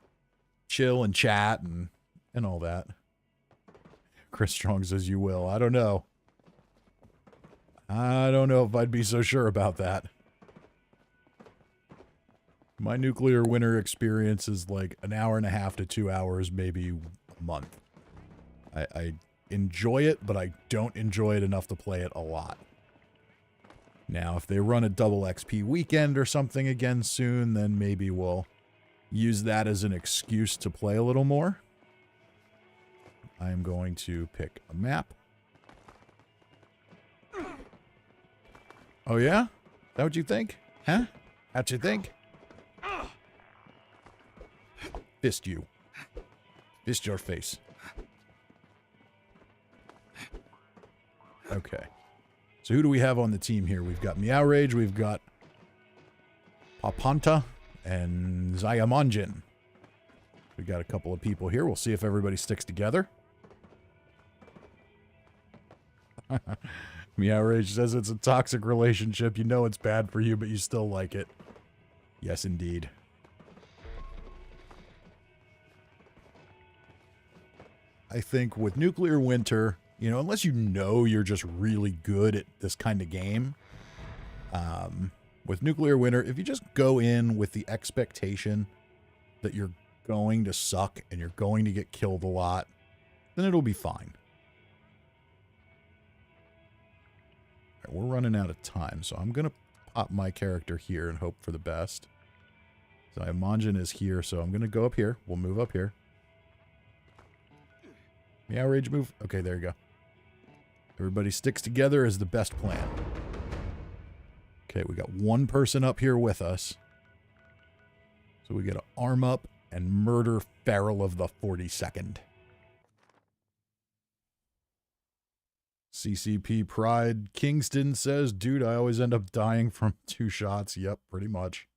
chill and chat and all that. Chris Strong says you will. I don't know. I don't know if I'd be so sure about that. My nuclear winter experience is like an hour and a half to 2 hours, maybe a month. I enjoy it, but I don't enjoy it enough to play it a lot. Now, if they run a double XP weekend or something again soon, then maybe we'll use that as an excuse to play a little more. I am going to pick a map. Oh yeah? Is that what you think? Huh? How'd you think? Fist you. Fist your face. Okay. So who do we have on the team here? We've got Meow Rage, we've got Papanta, and Zayamanjin. We got a couple of people here. We'll see if everybody sticks together. Meow Rage says it's a toxic relationship. You know it's bad for you, but you still like it. Yes, indeed. I think with Nuclear Winter, you know, unless you know you're just really good at this kind of game, with Nuclear Winter, if you just go in with the expectation that you're going to suck and you're going to get killed a lot, then it'll be fine. All right, we're running out of time, so I'm going to pop my character here and hope for the best. Zayamanjin is here, so I'm going to go up here. We'll move up here. Meow Rage move. Okay, there you go. Everybody sticks together is the best plan. Okay, we got one person up here with us. So we got to arm up and murder Farrell of the 42nd. CCP Pride Kingston says, dude, I always end up dying from 2 shots. Yep, pretty much.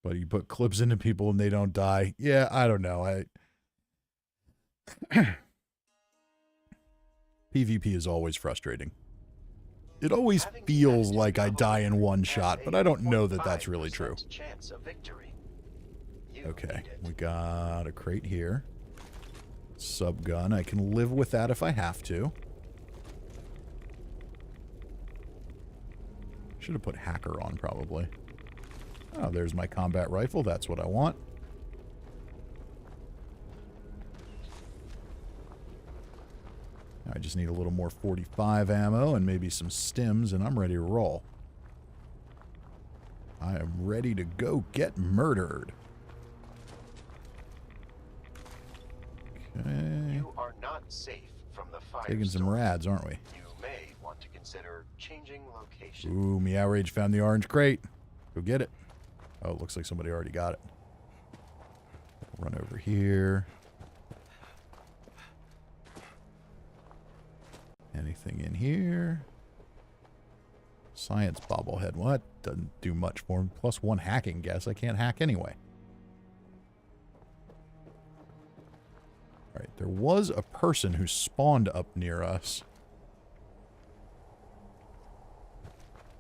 But you put clips into people and they don't die. Yeah, I don't know. PvP is always frustrating. It always feels like I die in 1 shot, but I don't know that that's really true. Okay, we got a crate here. Subgun. I can live with that if I have to. Should have put hacker on, probably. Oh, there's my combat rifle. That's what I want. I just need a little more 45 ammo and maybe some stims, and I'm ready to roll. I am ready to go get murdered. Okay. You are not safe from the fire. Taking some rads, aren't we? You may want to consider changing location. Ooh, Meow Rage found the orange crate. Go get it. Oh, it looks like somebody already got it. Run over here. Anything in here? Science bobblehead. What? Doesn't do much for him. +1 hacking guess. I can't hack anyway. Alright, there was a person who spawned up near us.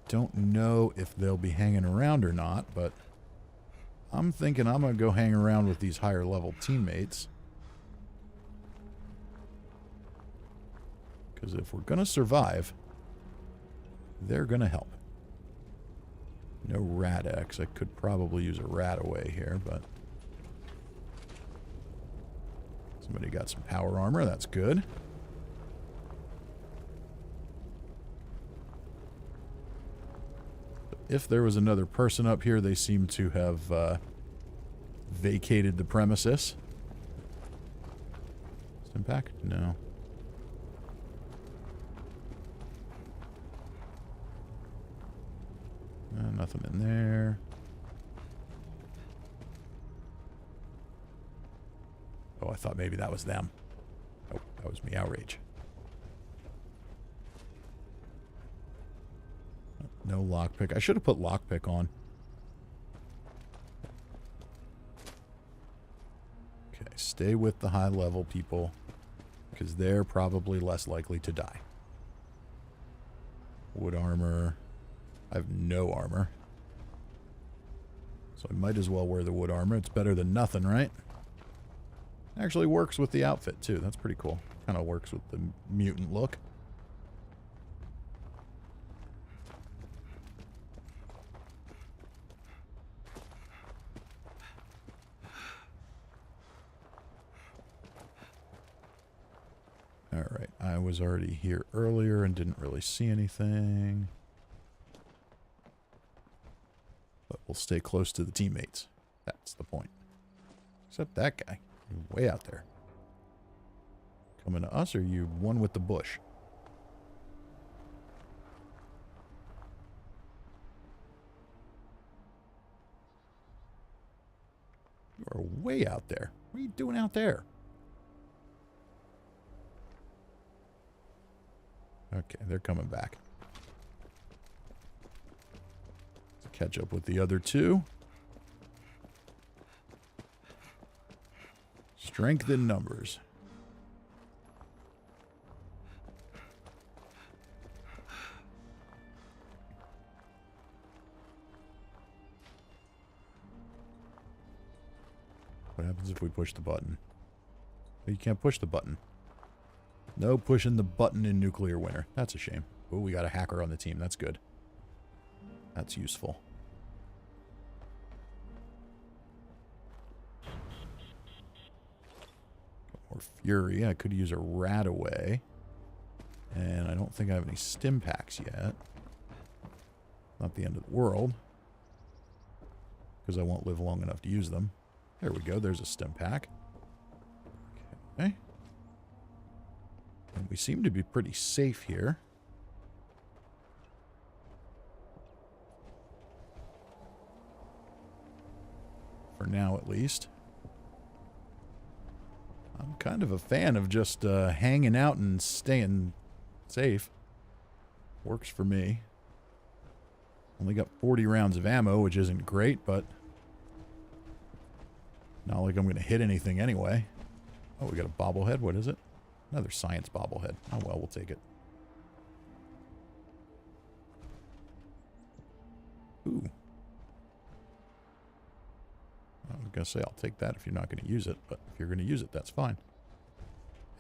Don't know if they'll be hanging around or not, but I'm thinking I'm going to go hang around with these higher level teammates. Because if we're going to survive, they're going to help. No Rad-X. I could probably use a Rad-Away here, but... Somebody got some power armor. That's good. If there was another person up here, they seem to have vacated the premises. Impact? No. Nothing in there. Oh, I thought maybe that was them. Oh, that was Meow Rage. No lockpick. I should have put lockpick on. Okay, stay with the high level people, because they're probably less likely to die. Wood armor. I have no armor. So I might as well wear the wood armor. It's better than nothing, right? Actually works with the outfit, too. That's pretty cool. Kind of works with the mutant look. Alright, I was already here earlier and didn't really see anything. But we'll stay close to the teammates. That's the point. Except that guy. Way out there. Coming to us, or you one with the bush? You are way out there. What are you doing out there? Okay, they're coming back. Let's catch up with the other two. Strength in numbers. What happens if we push the button? You can't push the button. No pushing the button in Nuclear Winter. That's a shame. Oh, we got a hacker on the team. That's good. That's useful. More Fury. I could use a rat away. And I don't think I have any stim packs yet. Not the end of the world. Because I won't live long enough to use them. There we go. There's a stim pack. Okay. And we seem to be pretty safe here. For now, at least. I'm kind of a fan of just hanging out and staying safe. Works for me. Only got 40 rounds of ammo, which isn't great, but not like I'm going to hit anything anyway. Oh, we got a bobblehead. What is it? Another science bobblehead. Oh, well, we'll take it. Ooh. I was going to say, I'll take that if you're not going to use it, but if you're going to use it, that's fine.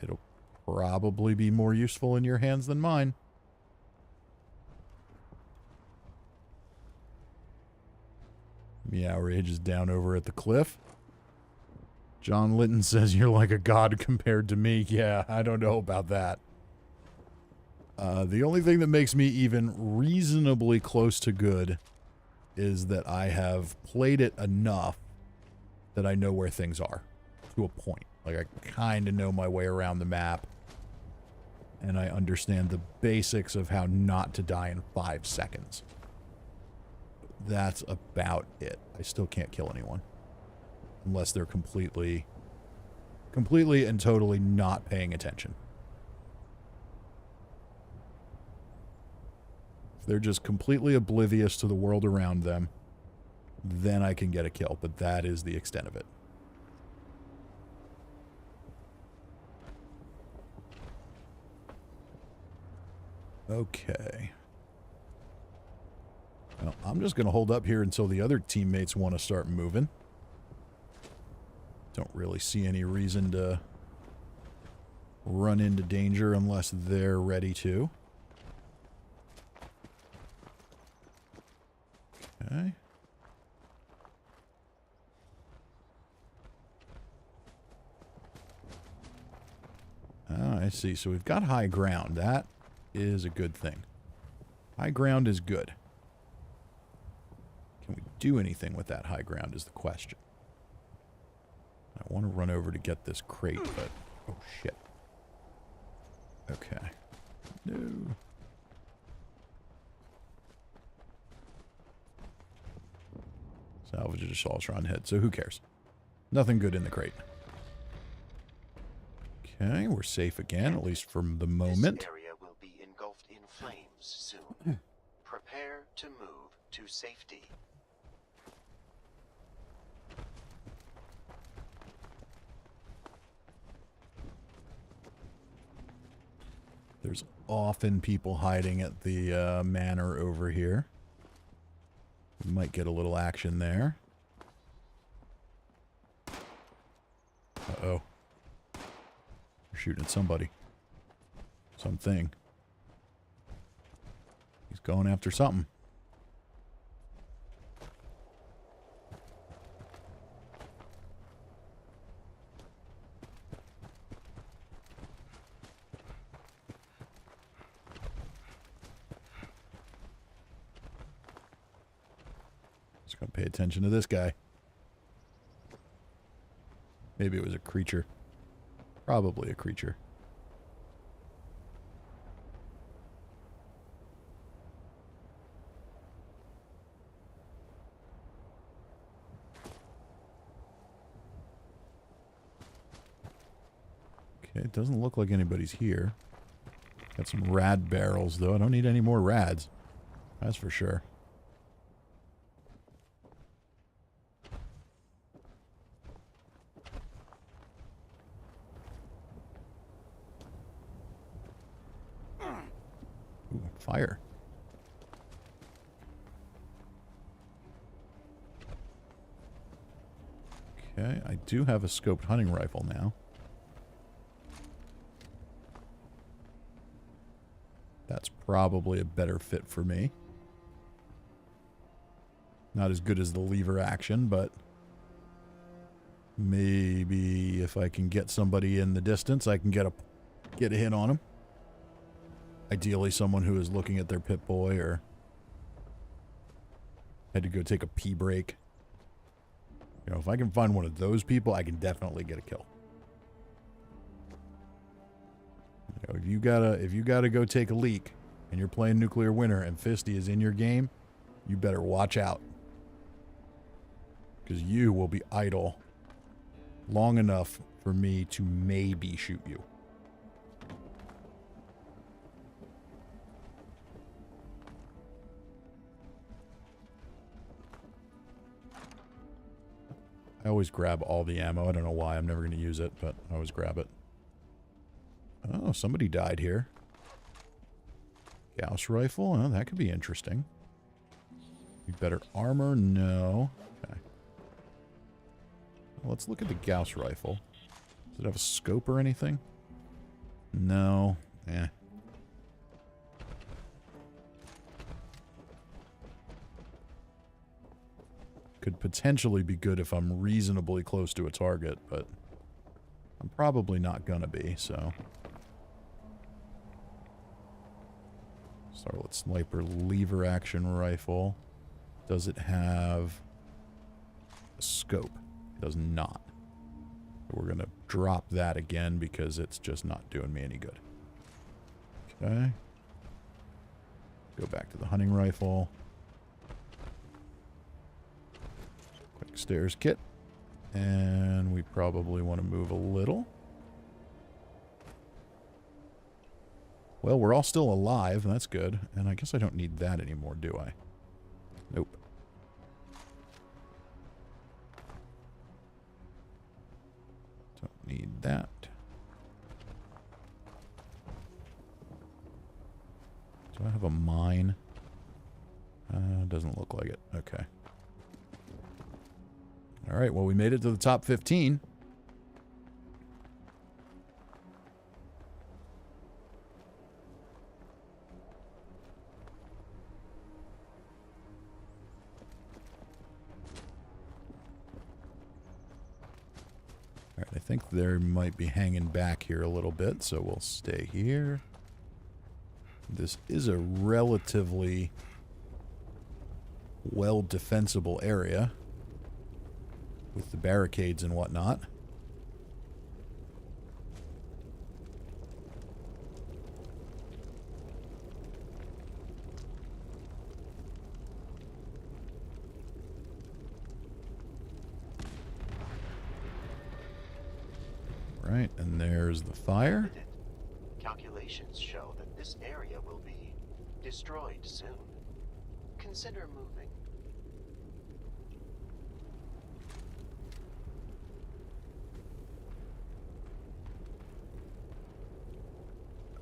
It'll probably be more useful in your hands than mine. Meow Rage is down over at the cliff. John Litton says you're like a god compared to me. Yeah, I don't know about that. The only thing that makes me even reasonably close to good is that I have played it enough that I know where things are. To a point. Like, I kind of know my way around the map. And I understand the basics of how not to die in 5 seconds. That's about it. I still can't kill anyone. Unless they're completely and totally not paying attention. If they're just completely oblivious to the world around them, then I can get a kill. But that is the extent of it. Okay. Well, I'm just going to hold up here until the other teammates want to start moving. Don't really see any reason to run into danger unless they're ready to. Okay. Ah, I see. So we've got high ground. That is a good thing. High ground is good. Can we do anything with that high ground is the question. I want to run over to get this crate, but... Oh, shit. Okay. No. Salvage a Shaltron head, so who cares? Nothing good in the crate. Okay, we're safe again, at least for the moment. This area will be engulfed in flames soon. Prepare to move to safety. There's often people hiding at the manor over here. We might get a little action there. shooting at somebody. Something. He's going after something. Just gonna pay attention to this guy. Maybe it was a creature. Probably a creature. Okay, it doesn't look like anybody's here. Got some rad barrels, though. I don't need any more rads. That's for sure. Ooh, fire. Okay, I do have a scoped hunting rifle now. That's probably a better fit for me. Not as good as the lever action, but maybe if I can get somebody in the distance, I can get a hit on them. Ideally, someone who is looking at their Pip-Boy or had to go take a pee break. You know, if I can find one of those people, I can definitely get a kill. You know, if you gotta go take a leak and you're playing Nuclear Winter and Fisty is in your game, you better watch out. Because you will be idle long enough for me to maybe shoot you. I always grab all the ammo. I don't know why. I'm never going to use it, but I always grab it. Oh, somebody died here. Gauss rifle? Oh, that could be interesting. Need better armor? No. Okay. Well, let's look at the Gauss rifle. Does it have a scope or anything? No. Eh. Could potentially be good if I'm reasonably close to a target, but I'm probably not gonna be, so. Starlet Sniper lever action rifle. Does it have a scope? It does not. So we're gonna drop that again because it's just not doing me any good. Okay. Go back to the hunting rifle. Quick stairs kit. And we probably want to move a little. Well, we're all still alive, and that's good. And I guess I don't need that anymore, do I? Nope. Don't need that. Do I have a mine? Doesn't look like it. Okay. All right, well, we made it to the top 15. All right, I think they might be hanging back here a little bit, so we'll stay here. This is a relatively well-defensible area with the barricades and whatnot. Right, and there's the fire. Calculations show that this area will be destroyed soon. Consider moving.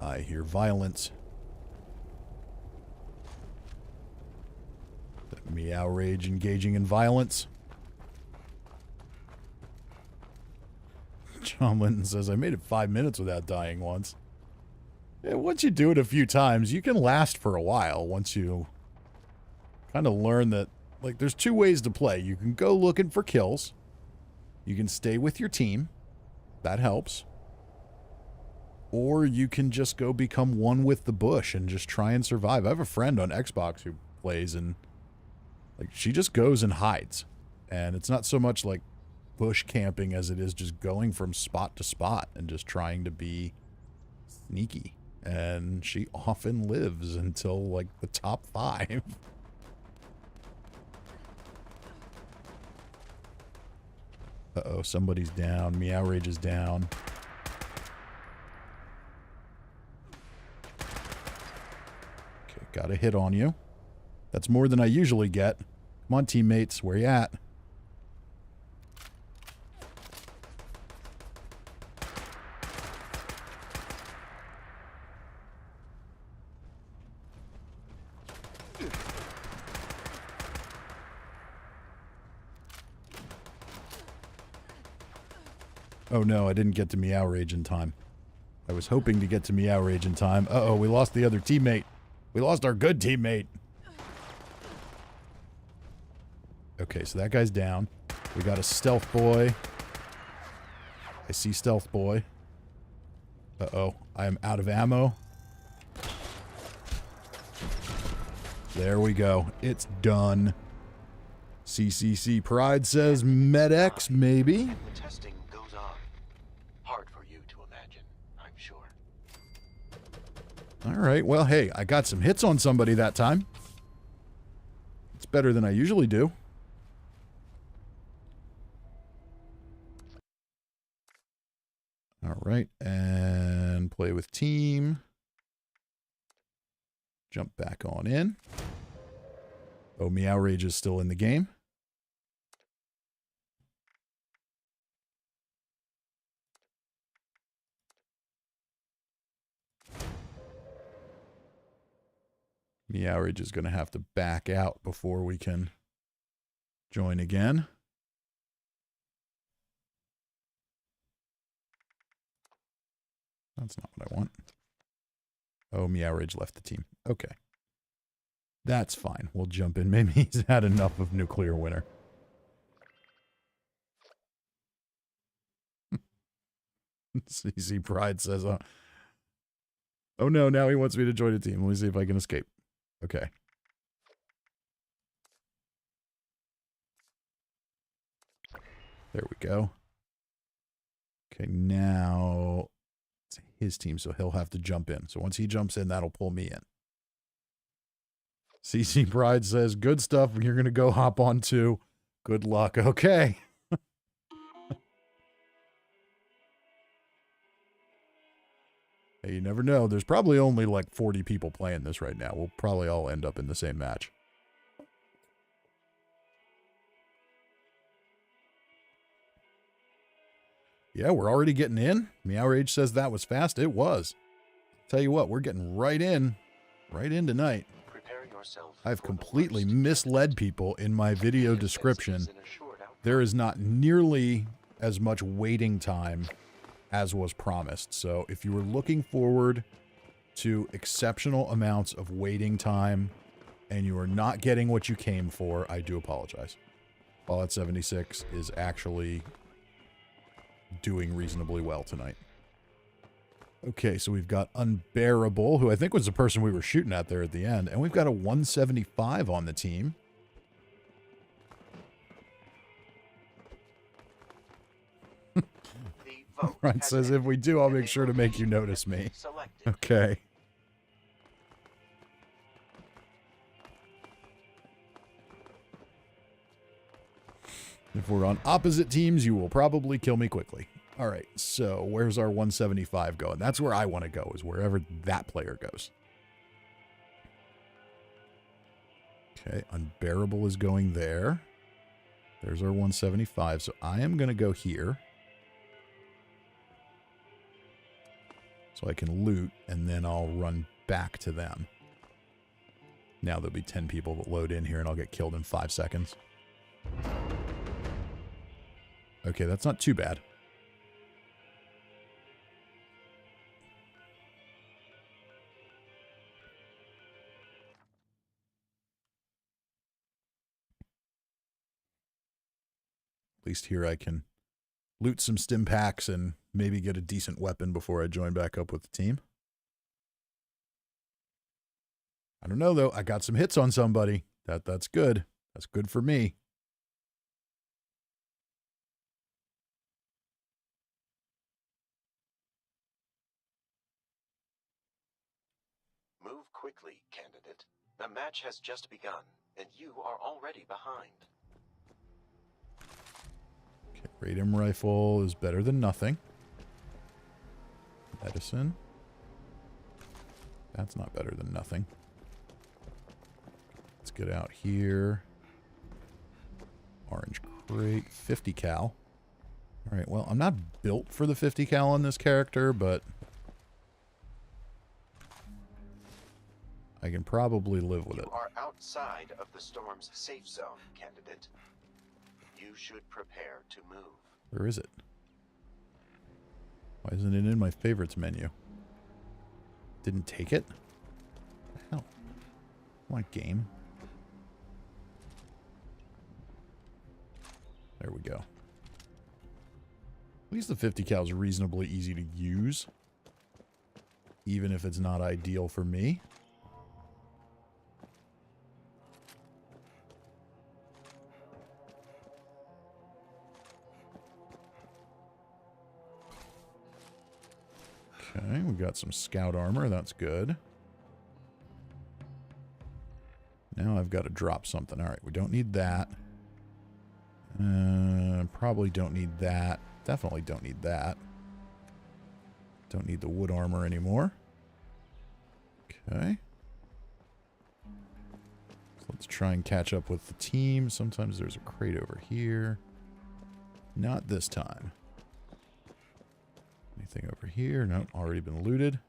I hear violence. That meow rage engaging in violence. John Linton says, I made it 5 minutes without dying once. Yeah, once you do it a few times, you can last for a while once you kind of learn that, like, there's two ways to play. You can go looking for kills. You can stay with your team. That helps. Or you can just go become one with the bush and just try and survive. I have a friend on Xbox who plays, and like she just goes and hides. And it's not so much like bush camping as it is just going from spot to spot and just trying to be sneaky. And she often lives until like the top 5. Uh-oh, somebody's down. Meow Rage is down. Okay, got a hit on you. That's more than I usually get. Come on, teammates. Where you at? Oh no, I didn't get to Meow Rage in time. I was hoping to get to Meow Rage in time. Uh-oh, we lost the other teammate. We lost our good teammate. Okay, so that guy's down. We got a Stealth Boy. I see Stealth Boy. Uh-oh, I am out of ammo. There we go. It's done. CCC Pride says MedX, maybe? The testing goes on. Hard for you to imagine, I'm sure. All right, well, hey, I got some hits on somebody that time. It's better than I usually do. All right, and play with team. Jump back on in. Oh, Meow Rage is still in the game. Meow Rage is going to have to back out before we can join again. That's not what I want. Oh, Meow Rage left the team. Okay. That's fine. We'll jump in. Maybe he's had enough of Nuclear Winter. CC Pride says, oh no, now he wants me to join a team. Let me see if I can escape. Okay. There we go. Okay, now it's his team, so he'll have to jump in. So once he jumps in, that'll pull me in. CC Pride says, good stuff. You're going to go hop on too. Good luck. Okay. Hey, you never know. There's probably only like 40 people playing this right now. We'll probably all end up in the same match. Yeah, we're already getting in. Meow Rage says that was fast. It was. Tell you what, we're getting right in tonight. I've completely misled people in my video description. There is not nearly as much waiting time as was promised. So if you were looking forward to exceptional amounts of waiting time and you are not getting what you came for, I do apologize. Fallout 76 is actually doing reasonably well tonight. Okay, so we've got Unbearable, who I think was the person we were shooting at there at the end. And we've got a 175 on the team. Ron says, if we do, I'll make sure to make you notice me. Okay. If we're on opposite teams, you will probably kill me quickly. All right, so where's our 175 going? That's where I want to go, is wherever that player goes. Okay, Unbearable is going there. There's our 175, so I am going to go here. So I can loot, and then I'll run back to them. Now there'll be 10 people that load in here, and I'll get killed in 5 seconds. Okay, that's not too bad. At least here I can loot some stim packs and maybe get a decent weapon before I join back up with the team. I don't know, though. I got some hits on somebody. That's good. That's good for me. Move quickly, candidate. The match has just begun, and you are already behind. Okay, radium rifle is better than nothing. Medicine. That's not better than nothing. Let's get out here. Orange crate, 50 cal. All right, well, I'm not built for the 50 cal on this character, but I can probably live with it. You are outside of the storm's safe zone, candidate. You should prepare to move. Where is it? Why isn't it in my favorites menu? Didn't take it? What the hell? Come on, game. There we go. At least the 50 cal is reasonably easy to use. Even if it's not ideal for me. Okay, we got some scout armor. That's good. Now I've got to drop something. All right, we don't need that. Probably don't need that. Definitely don't need that. Don't need the wood armor anymore. Okay. So let's try and catch up with the team. Sometimes there's a crate over here. Not this time. Anything over here? Nope, already been looted.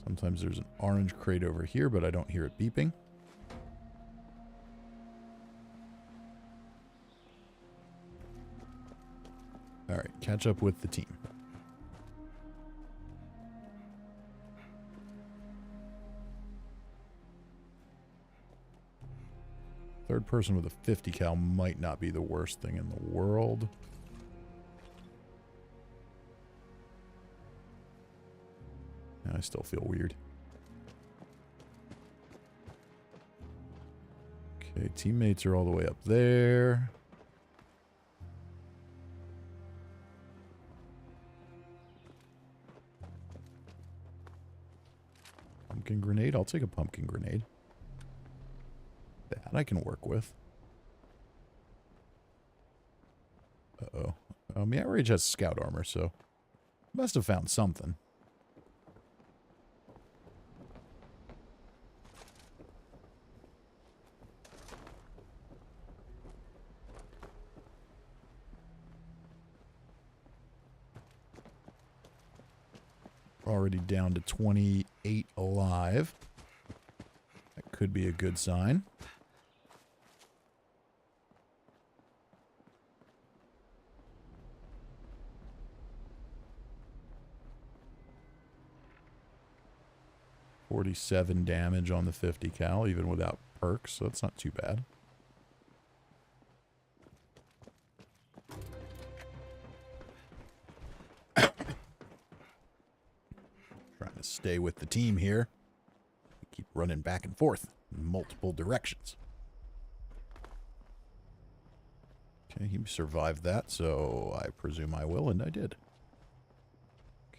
Sometimes there's an orange crate over here, but I don't hear it beeping. Alright, catch up with the team. Third person with a 50 cal might not be the worst thing in the world. I still feel weird. Okay, teammates are all the way up there. Pumpkin grenade? I'll take a pumpkin grenade. That I can work with. Uh-oh. The Outrage has scout armor, so must have found something. Already down to 28 alive. That could be a good sign. $47 damage on the 50 cal, even without perks, so that's not too bad. Trying to stay with the team here. Keep running back and forth in multiple directions. Okay, he survived that, so I presume I will, and I did.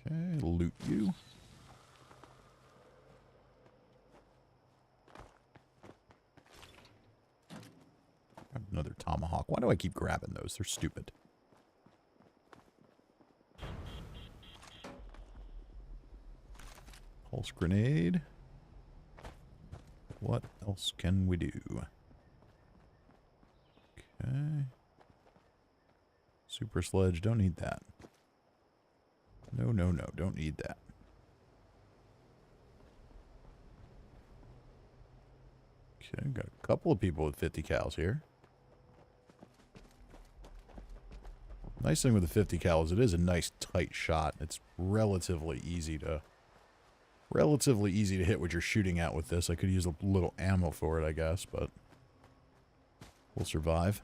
Okay, loot you. Another tomahawk. Why do I keep grabbing those? They're stupid. Pulse grenade. What else can we do? Okay. Super sledge. Don't need that. No, no, no. Don't need that. Okay, got a couple of people with 50 cals here. Nice thing with the 50 cal is it is a nice tight shot. It's relatively easy to hit what you're shooting at with this. I could use a little ammo for it, I guess, but We'll survive.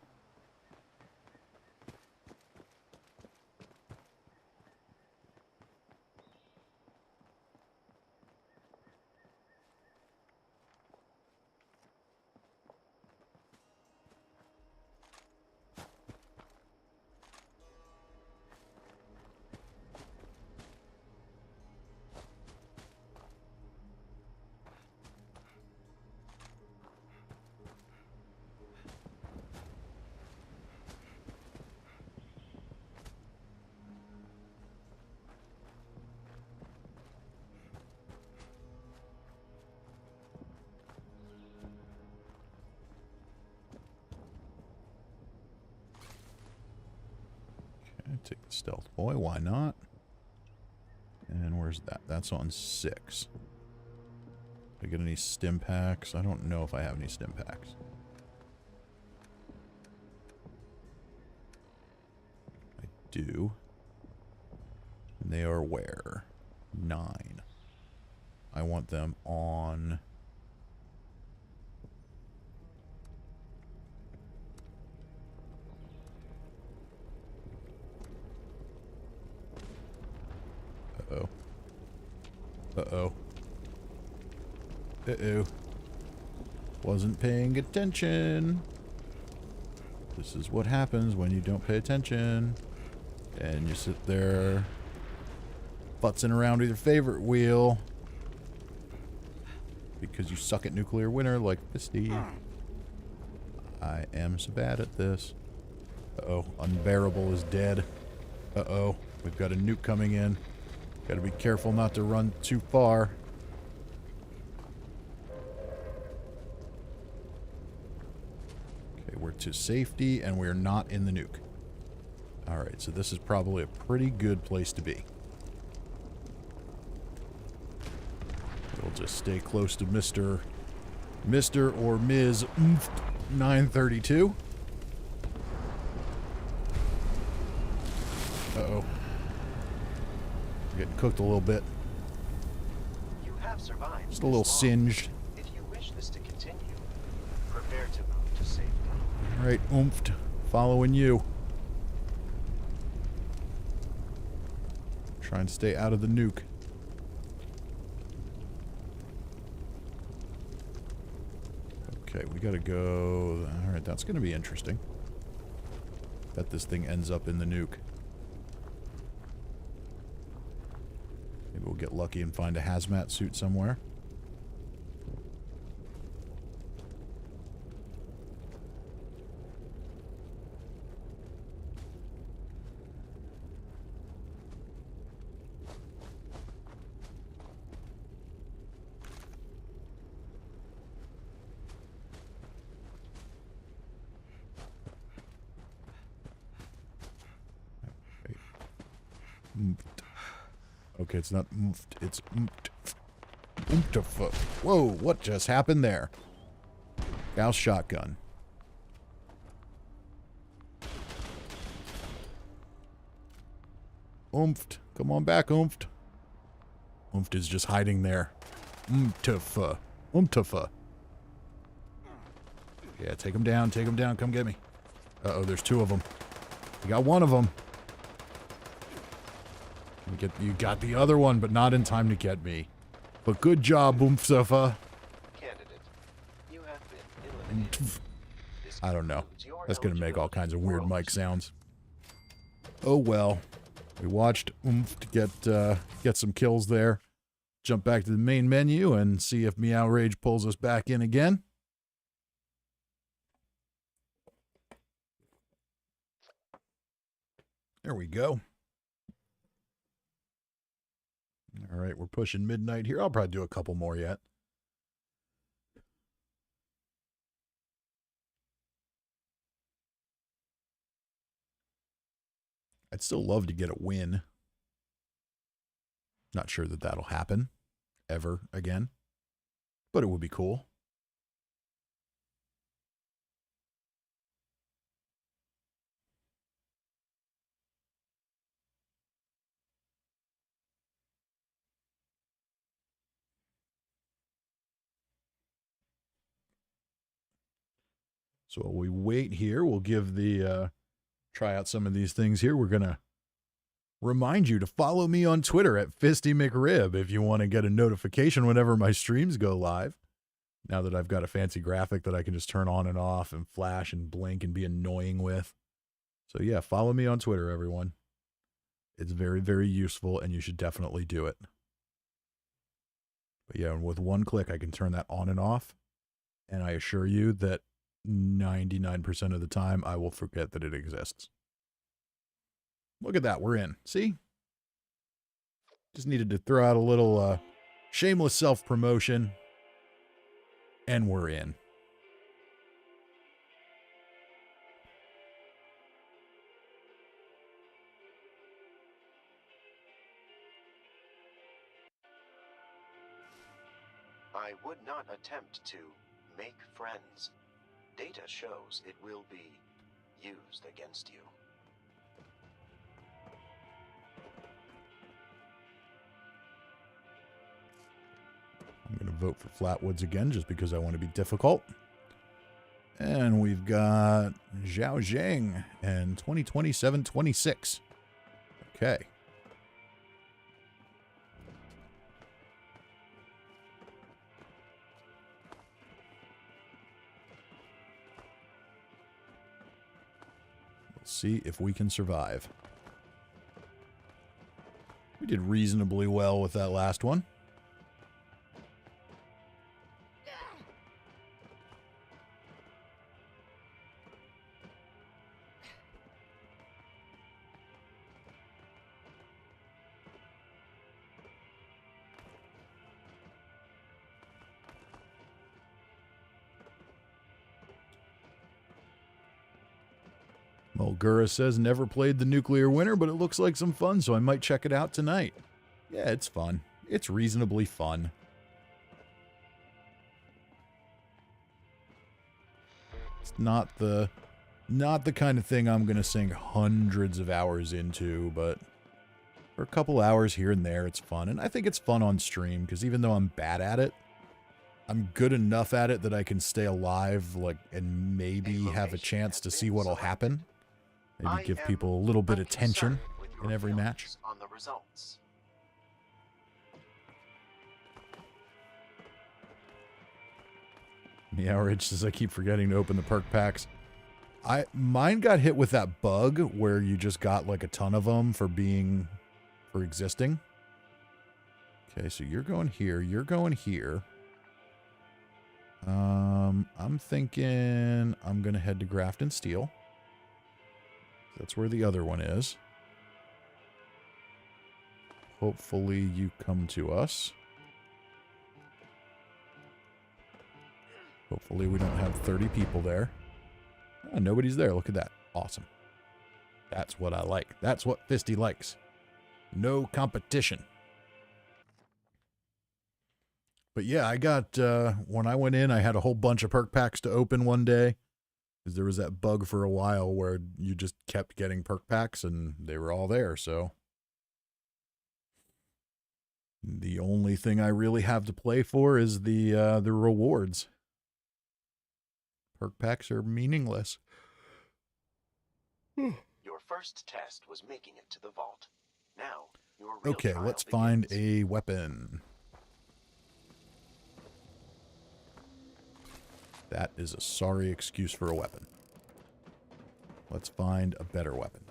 Take the stealth boy, why not? And where's that? That's on 6. Did I get any stim packs? I don't know if I have any stim packs. I do. And they are where? 9. I want them on... Uh-oh. Uh-oh. Uh-oh. Wasn't paying attention. This is what happens when you don't pay attention. And you sit there futzing around with your favorite wheel. Because you suck at nuclear winter like Misty. I am so bad at this. Uh-oh. Unbearable is dead. Uh-oh. We've got a nuke coming in. Gotta be careful not to run too far. Okay, we're to safety, and we're not in the nuke. Alright, so this is probably a pretty good place to be. We'll just stay close to Mr. or Ms. 932. Uh-oh. Getting cooked a little bit. You have survived. Just a little singed. If you wish this to continue, prepare to move to safety. Alright, oomphed. Following you. Try and stay out of the nuke. Okay, we gotta go... Alright, that's gonna be interesting. Bet this thing ends up in the nuke. Maybe we'll get lucky and find a hazmat suit somewhere. Okay, it's not oofed, it's oomped. Oomtefa. Whoa, what just happened there? Gauss shotgun. Oomphed. Come on back, oomphed. Oomphed is just hiding there. Oomtefa. Oomtefa. Yeah, take him down, come get me. Uh-oh, there's 2 of them. You got 1 of them. You got the other one, but not in time to get me. But good job, Oomtefa. Candidate, you have been eliminated. I don't know. That's gonna make all kinds of weird mic sounds. Oh well. We watched Oomph get some kills there. Jump back to the main menu and see if Meow Rage pulls us back in again. There we go. All right, we're pushing midnight here. I'll probably do a couple more yet. I'd still love to get a win. Not sure that that'll happen ever again, but it would be cool. So while we wait here, we'll give the try out some of these things here. We're gonna remind you to follow me on Twitter at Fisty McRib if you want to get a notification whenever my streams go live. Now that I've got a fancy graphic that I can just turn on and off and flash and blink and be annoying with. So yeah, follow me on Twitter, everyone. It's very, very useful, and you should definitely do it. But yeah, with one click, I can turn that on and off. And I assure you that 99% of the time, I will forget that it exists. Look at that. We're in. See? Just needed to throw out a little shameless self-promotion. And we're in. I would not attempt to make friends. Data shows it will be used against you. I'm going to vote for Flatwoods again just because I want to be difficult. And we've got Zhao Zhang and 2027-26. Okay. Let's see if we can survive. We did reasonably well with that last one. Mulgura says, never played the Nuclear Winter, but it looks like some fun, so I might check it out tonight. Yeah, it's fun. It's reasonably fun. It's not the kind of thing I'm going to sink hundreds of hours into, but for a couple hours here and there, it's fun. And I think it's fun on stream, because even though I'm bad at it, I'm good enough at it that I can stay alive, like, and maybe have a chance to see what'll happen. Maybe give people a little bit of tension in every match. On the results. Meowridge says I keep forgetting to open the perk packs. Mine got hit with that bug where you just got like a ton of them for existing. Okay, so you're going here, you're going here. I'm thinking I'm gonna head to Grafton Steel. That's where the other one is. Hopefully you come to us. Hopefully we don't have 30 people there. Oh, nobody's there. Look at that. Awesome. That's what I like. That's what Fisty likes. No competition. But yeah, I got, when I went in, I had a whole bunch of perk packs to open one day. Because there was that bug for a while where you just kept getting perk packs and they were all there, so. The only thing I really have to play for is the rewards. Perk packs are meaningless. Your first test was making it to the vault. Now, your real Okay, trial let's find begins. a weapon. That is a sorry excuse for a weapon. Let's find a better weapon.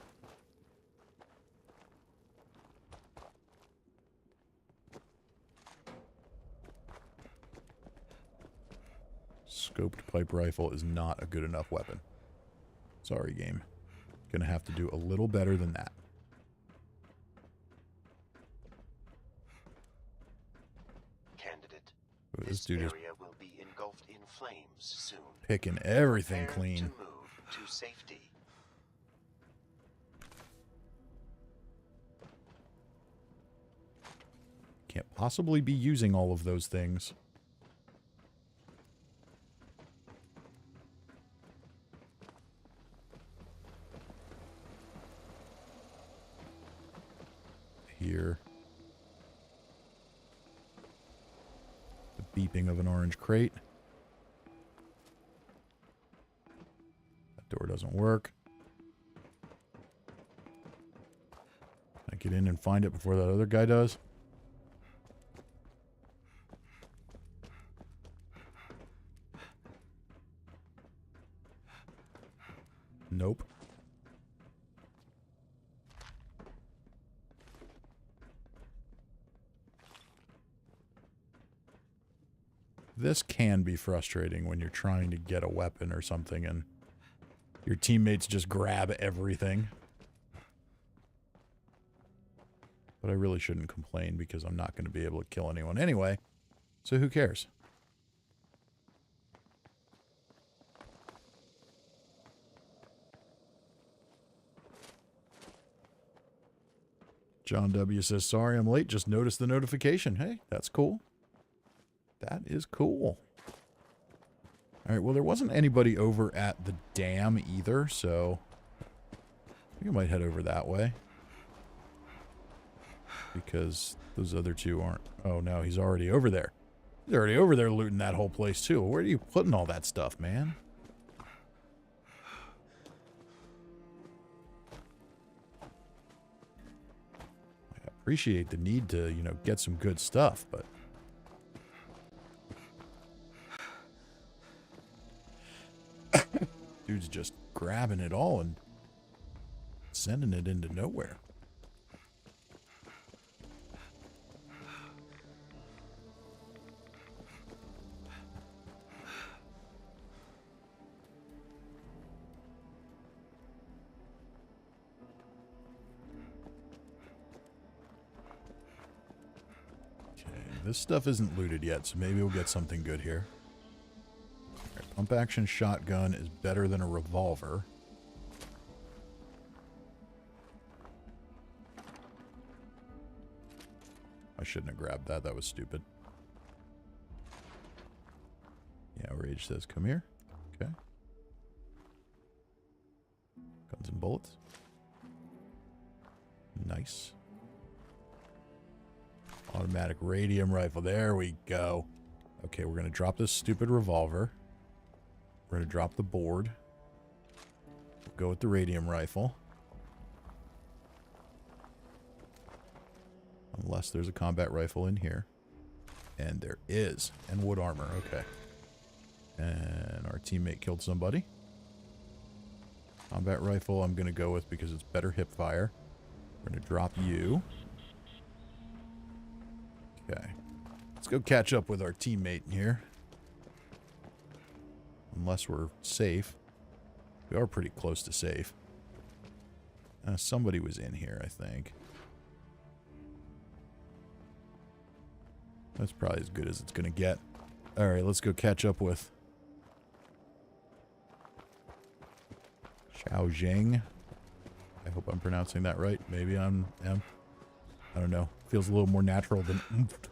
Scoped pipe rifle is not a good enough weapon. Sorry, game. Gonna have to do a little better than that. Candidate, Ooh, this dude is area will be engulfed in flames soon. picking everything Prepare clean. to move to safety. Can't possibly be using all of those things. Here. The beeping of an orange crate. Doesn't work. Can I get in and find it before that other guy does? Nope. This can be frustrating when you're trying to get a weapon or something and your teammates just grab everything. But I really shouldn't complain because I'm not going to be able to kill anyone anyway. So who cares? John W. says, sorry I'm late. Just noticed the notification. Hey, that's cool. That is cool. All right, well, there wasn't anybody over at the dam either, so I think I might head over that way. Because those other two aren't... Oh, no, he's already over there. He's already over there looting that whole place, too. Where are you putting all that stuff, man? I appreciate the need to, you know, get some good stuff, but... Dude's just grabbing it all and sending it into nowhere. Okay, this stuff isn't looted yet, so maybe we'll get something good here. Pump action shotgun is better than a revolver. I shouldn't have grabbed that. That was stupid. Yeah, Rage says, come here. Okay. Guns and bullets. Nice. Automatic radium rifle. There we go. Okay, we're going to drop this stupid revolver. We're going to drop the board. We'll go with the radium rifle. Unless there's a combat rifle in here. And there is. And wood armor. Okay. And our teammate killed somebody. Combat rifle I'm going to go with because it's better hip fire. We're going to drop you. Okay. Let's go catch up with our teammate here. Unless we're safe. We are pretty close to safe. Somebody was in here, I think. That's probably as good as it's going to get. Alright, let's go catch up with Xiao Zheng. I hope I'm pronouncing that right. Maybe I am. I don't know. Feels a little more natural than oomphed.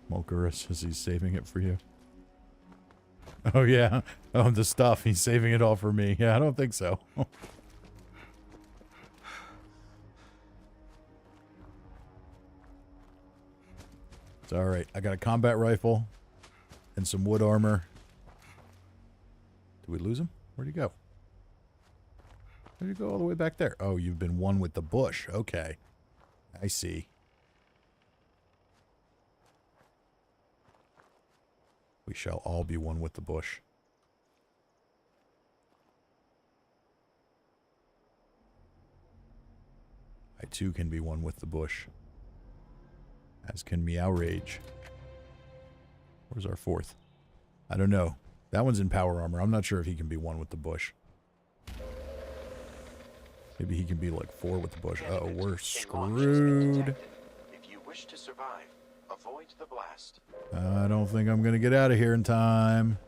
Mulkerus, is he saving it for you? Oh, yeah. Oh, the stuff. He's saving it all for me. Yeah, I don't think so. It's alright. I got a combat rifle and some wood armor. Did we lose him? Where'd he go? Where'd he go all the way back there? Oh, you've been one with the bush. Okay. I see. We shall all be one with the bush. I too can be one with the bush. As can Meow Rage. Where's our fourth? I don't know. That one's in power armor. I'm not sure if he can be one with the bush. Maybe he can be like 4 with the bush. Uh-oh, we're screwed. If you wish to survive, avoid the blast. I don't think I'm going to get out of here in time.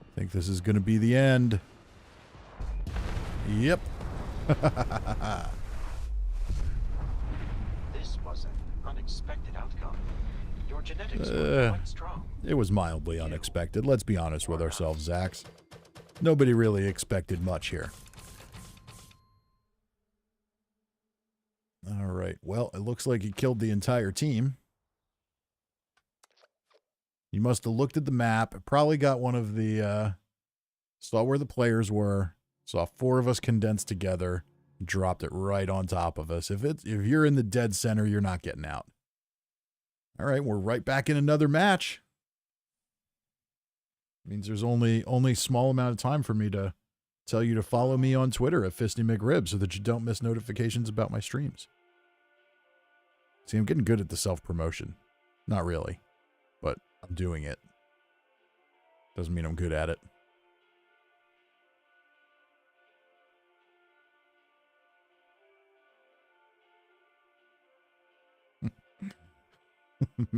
I think this is going to be the end. Yep. was an unexpected outcome. Your genetics were quite strong. It was mildly unexpected. Let's be honest with ourselves, Zax. Nobody really expected much here. All right. Well, it looks like he killed the entire team. He must have looked at the map, probably got one of the, saw where the players were, saw 4 of us condensed together, dropped it right on top of us. If you're in the dead center, you're not getting out. All right, we're right back in another match. Means there's only small amount of time for me to tell you to follow me on Twitter at Fisty McRib so that you don't miss notifications about my streams. See, I'm getting good at the self-promotion. Not really, but I'm doing it. Doesn't mean I'm good at it.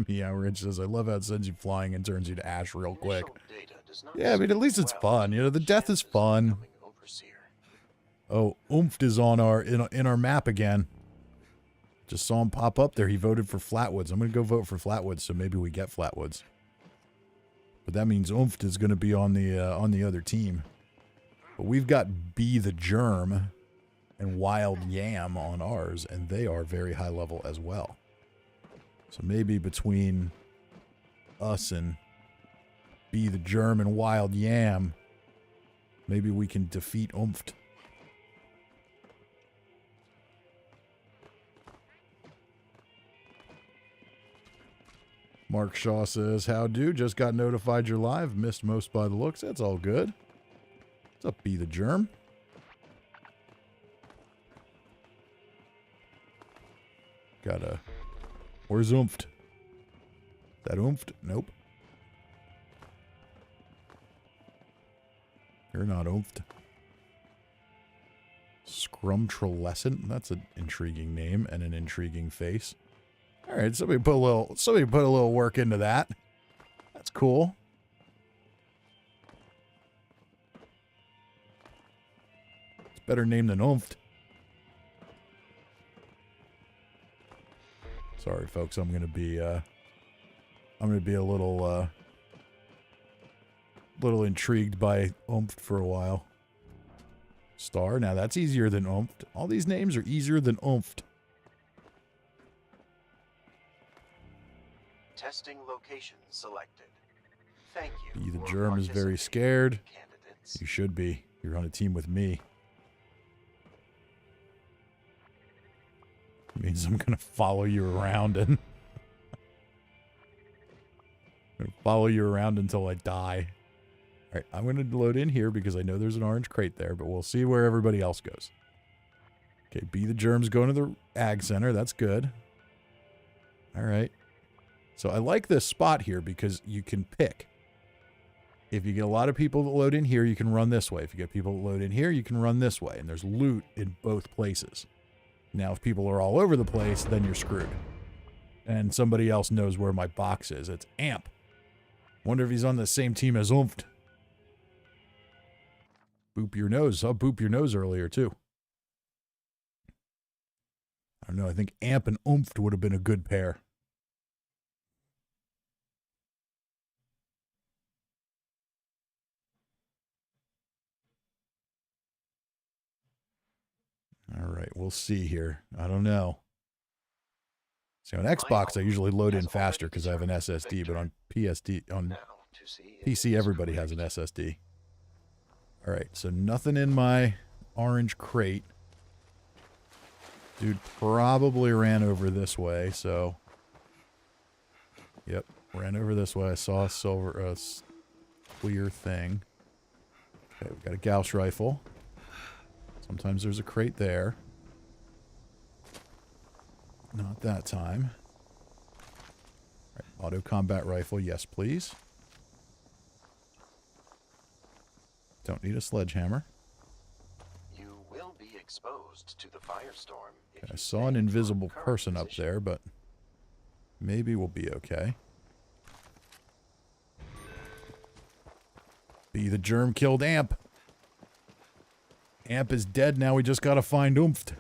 Meow Rich says, I love how it sends you flying and turns you to ash real quick. Yeah, I mean, at least it's fun. You know, the death is fun. Oh, Oomphed is on our in our map again. Just saw him pop up there. He voted for Flatwoods. I'm going to go vote for Flatwoods, so maybe we get Flatwoods. But that means Oomphed is going to be on the other team. But we've got Be the Germ and Wild Yam on ours, and they are very high level as well. So maybe between us and Be the Germ and Wild Yam, maybe we can defeat Oomphed. Mark Shaw says, how do? Just got notified you're live. Missed most by the looks. That's all good. What's up, Be the Germ? Where's Oomphed? That Oomphed? Nope. You're not Oomphed. Scrumtrolescent? That's an intriguing name and an intriguing face. All right, somebody put a little work into that. That's cool. It's a better name than Oomphed. Sorry, folks. I'm gonna be a little intrigued by Oomphed for a while. Star. Now that's easier than Oomphed. All these names are easier than Oomphed. Testing location selected. Thank you. Be the Germ is very scared. Candidates. You should be. You're on a team with me. It means I'm gonna follow you around and follow you around until I die. All right, I'm gonna load in here because I know there's an orange crate there, but we'll see where everybody else goes. Okay, Be the Germ's going to the Ag Center. That's good. All right. So I like this spot here because you can pick. If you get a lot of people that load in here, you can run this way. If you get people that load in here, you can run this way. And there's loot in both places. Now, if people are all over the place, then you're screwed. And somebody else knows where my box is. It's Amp. Wonder if he's on the same team as Oomphed. Boop your nose. I'll boop your nose earlier, too. I don't know. I think Amp and Oomphed would have been a good pair. All right, we'll see here. I don't know. See, on Xbox, I usually load in faster because I have an SSD, but on PC, everybody has an SSD. All right, so nothing in my orange crate. Dude probably ran over this way, so... Yep, ran over this way. I saw a silver, clear thing. Okay, we got a Gauss rifle. Sometimes there's a crate there. Not that time. All right, auto combat rifle, yes please. Don't need a sledgehammer. You will be exposed to the firestorm. Okay, I saw an invisible person up there, but maybe we'll be okay. Be the Germ killed Amp. Amp is dead now. We just gotta find Oomphed.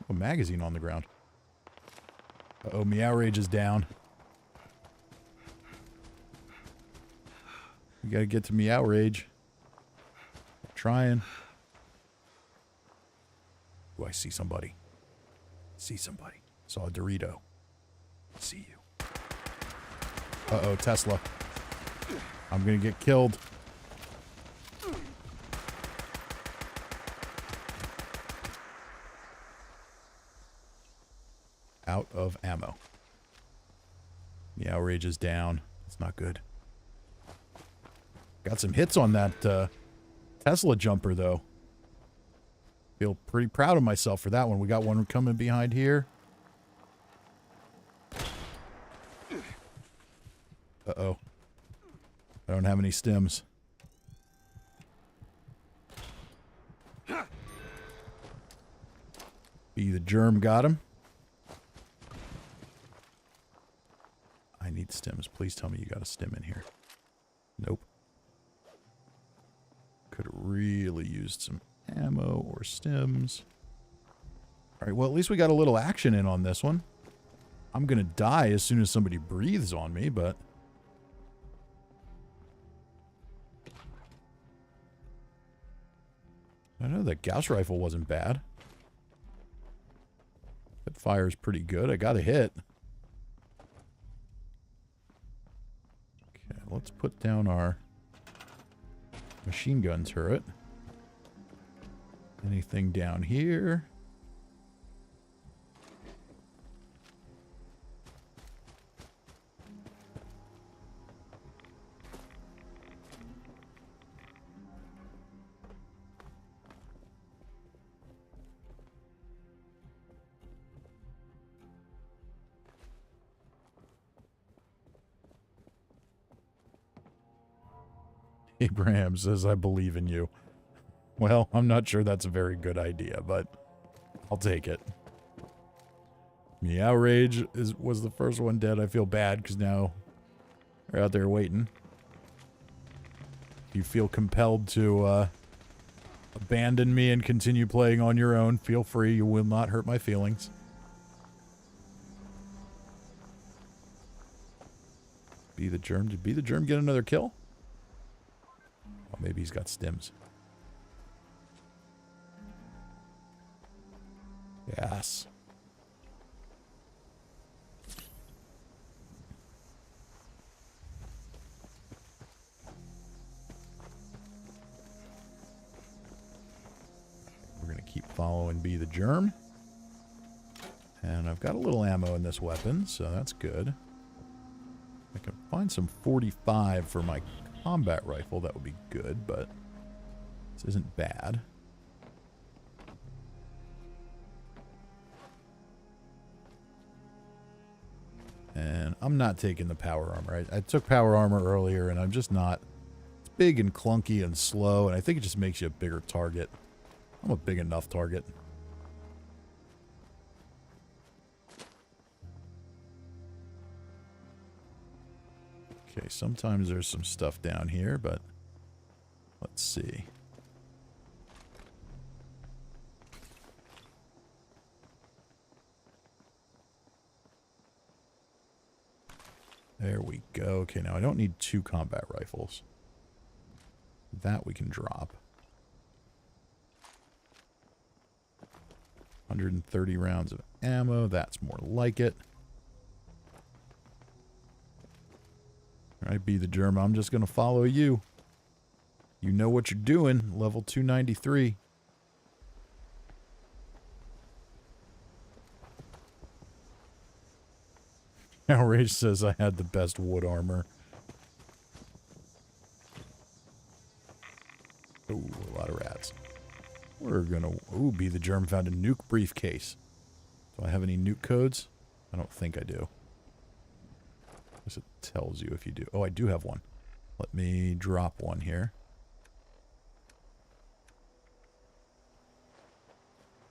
A magazine on the ground. Uh-oh, Meow Rage is down. We gotta get to Meow Rage. I'm trying. Oh, I see somebody. See somebody. Saw a Dorito. See you. Uh-oh, Tesla. I'm gonna get killed. Out of ammo. Meow Rage is down. It's not good. Got some hits on that Tesla jumper, though. Feel pretty proud of myself for that one. We got one coming behind here. Uh-oh. I don't have any stims. Be the germ got him. I need stims. Please tell me you got a stim in here. Nope. Could have really used some ammo or stims. Alright, well, at least we got a little action in on this one. I'm gonna die as soon as somebody breathes on me, but... I know that Gauss rifle wasn't bad. It fires pretty good. I got a hit. Okay, let's put down our machine gun turret. Anything down here? Abraham says, I believe in you. Well, I'm not sure that's a very good idea, but I'll take it. Meow Rage was the first one dead. I feel bad because now they're out there waiting. If you feel compelled to abandon me and continue playing on your own, feel free. You will not hurt my feelings. Be the Germ. Did Be the Germ get another kill? Oh, maybe he's got stims. Yes. We're going to keep following Be the Germ. And I've got a little ammo in this weapon, so that's good. I can find some 45 for my combat rifle. That would be good, but this isn't bad. And I'm not taking the power armor. I took power armor earlier, and I'm just not. It's big and clunky and slow, and I think it just makes you a bigger target. I'm a big enough target. Okay, sometimes there's some stuff down here, but let's see. There we go. Okay, now I don't need 2 combat rifles. That we can drop. 130 rounds of ammo. That's more like it. Alright, Be the Germ. I'm just going to follow you. You know what you're doing. Level 293. Outrage says I had the best wood armor. Ooh, a lot of rats. We're gonna... Ooh, Be the Germ found a nuke briefcase. Do I have any nuke codes? I don't think I do. I guess it tells you if you do. Oh, I do have one. Let me drop one here.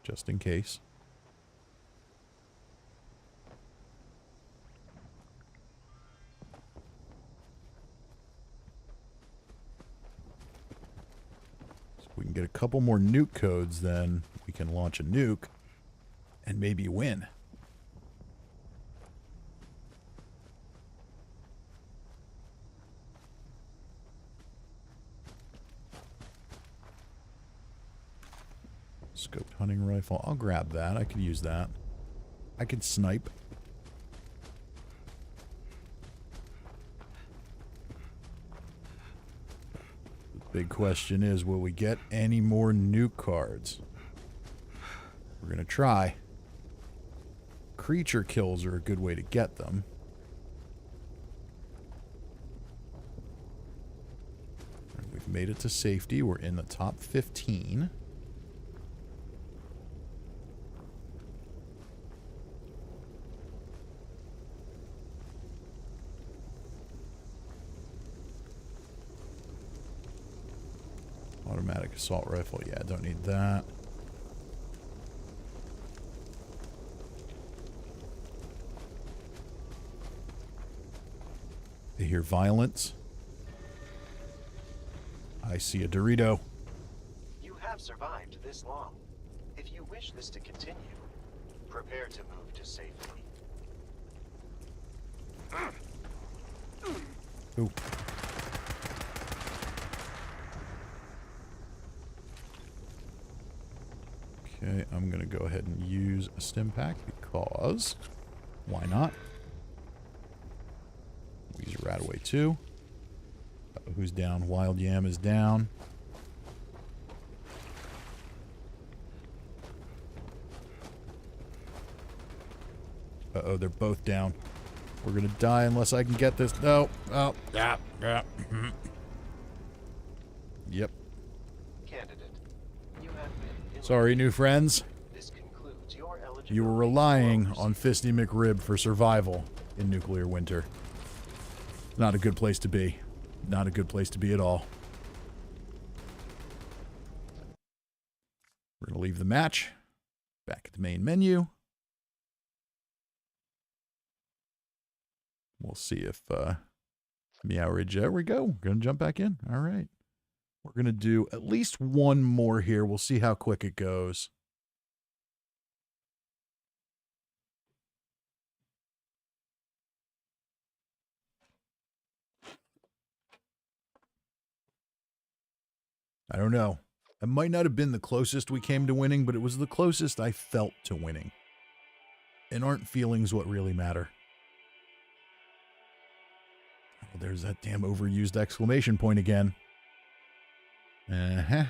Just in case. We can get a couple more nuke codes, then we can launch a nuke and maybe win. Scoped hunting rifle. I'll grab that. I could use that. I could snipe. The big question is, will we get any more nuke cards? We're going to try. Creature kills are a good way to get them. We've made it to safety. We're in the top 15. Automatic assault rifle. Yeah, don't need that. They hear violence. I see a Dorito. You have survived this long. If you wish this to continue, prepare to move to safety. Ooh. Okay, I'm going to go ahead and use a stim pack because why not? We'll use a Radaway too. Who's down? Wild Yam is down. Uh-oh, they're both down. We're going to die unless I can get this. No. Oh, yeah. Yep. Candidate, you have been Sorry, new friends. This concludes your eligibility. You were relying on Fisty McRib for survival in nuclear winter. Not a good place to be. Not a good place to be at all. We're going to leave the match. Back at the main menu. We'll see if Meow Ridge. There we go. We're going to jump back in. All right. We're going to do at least one more here. We'll see how quick it goes. I don't know. It might not have been the closest we came to winning, but it was the closest I felt to winning. And aren't feelings what really matter? Oh, there's that damn overused exclamation point again. Uh-huh.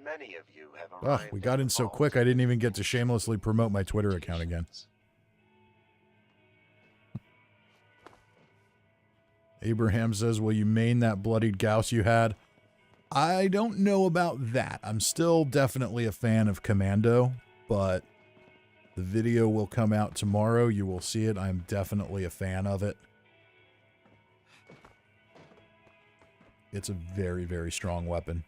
Many of you have Oh, arrived. we got in so quick I didn't even get to shamelessly promote my Twitter account again. Abraham says, will you main that bloodied Gauss you had? I don't know about that. I'm still definitely a fan of Commando, but the video will come out tomorrow. You will see it. I'm definitely a fan of it. It's a very, very strong weapon.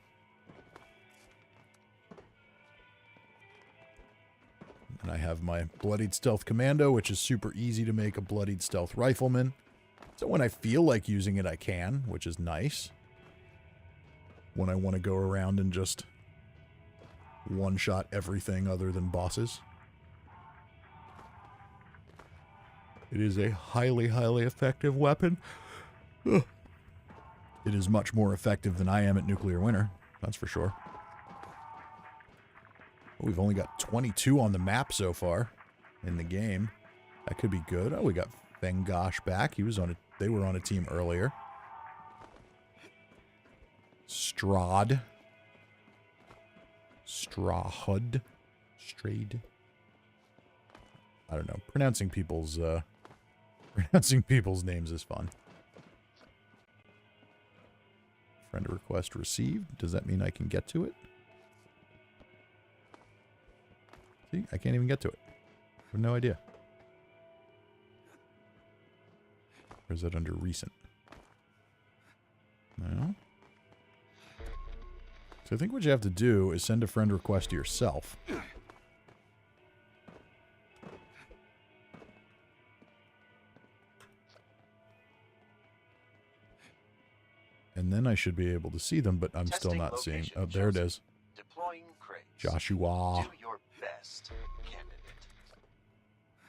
And I have my Bloodied Stealth Commando, which is super easy to make a Bloodied Stealth Rifleman. So when I feel like using it, I can, which is nice. When I want to go around and just one-shot everything other than bosses. It is a highly, highly effective weapon. Ugh. It is much more effective than I am at Nuclear Winter, that's for sure. We've only got 22 on the map so far in the game. That could be good. Oh, we got Fengosh back. He was on a, they were on a team earlier. Strahd. Strahud. Strayed. I don't know. Pronouncing people's names is fun. Friend request received. Does that mean I can get to it? See, I can't even get to it. I have no idea. Or is that under recent? No. So I think what you have to do is send a friend request to yourself. And then I should be able to see them, but I'm still Testing not seeing. location Oh, there it chosen. is. Deploying crates. Joshua. Do your best, candidate.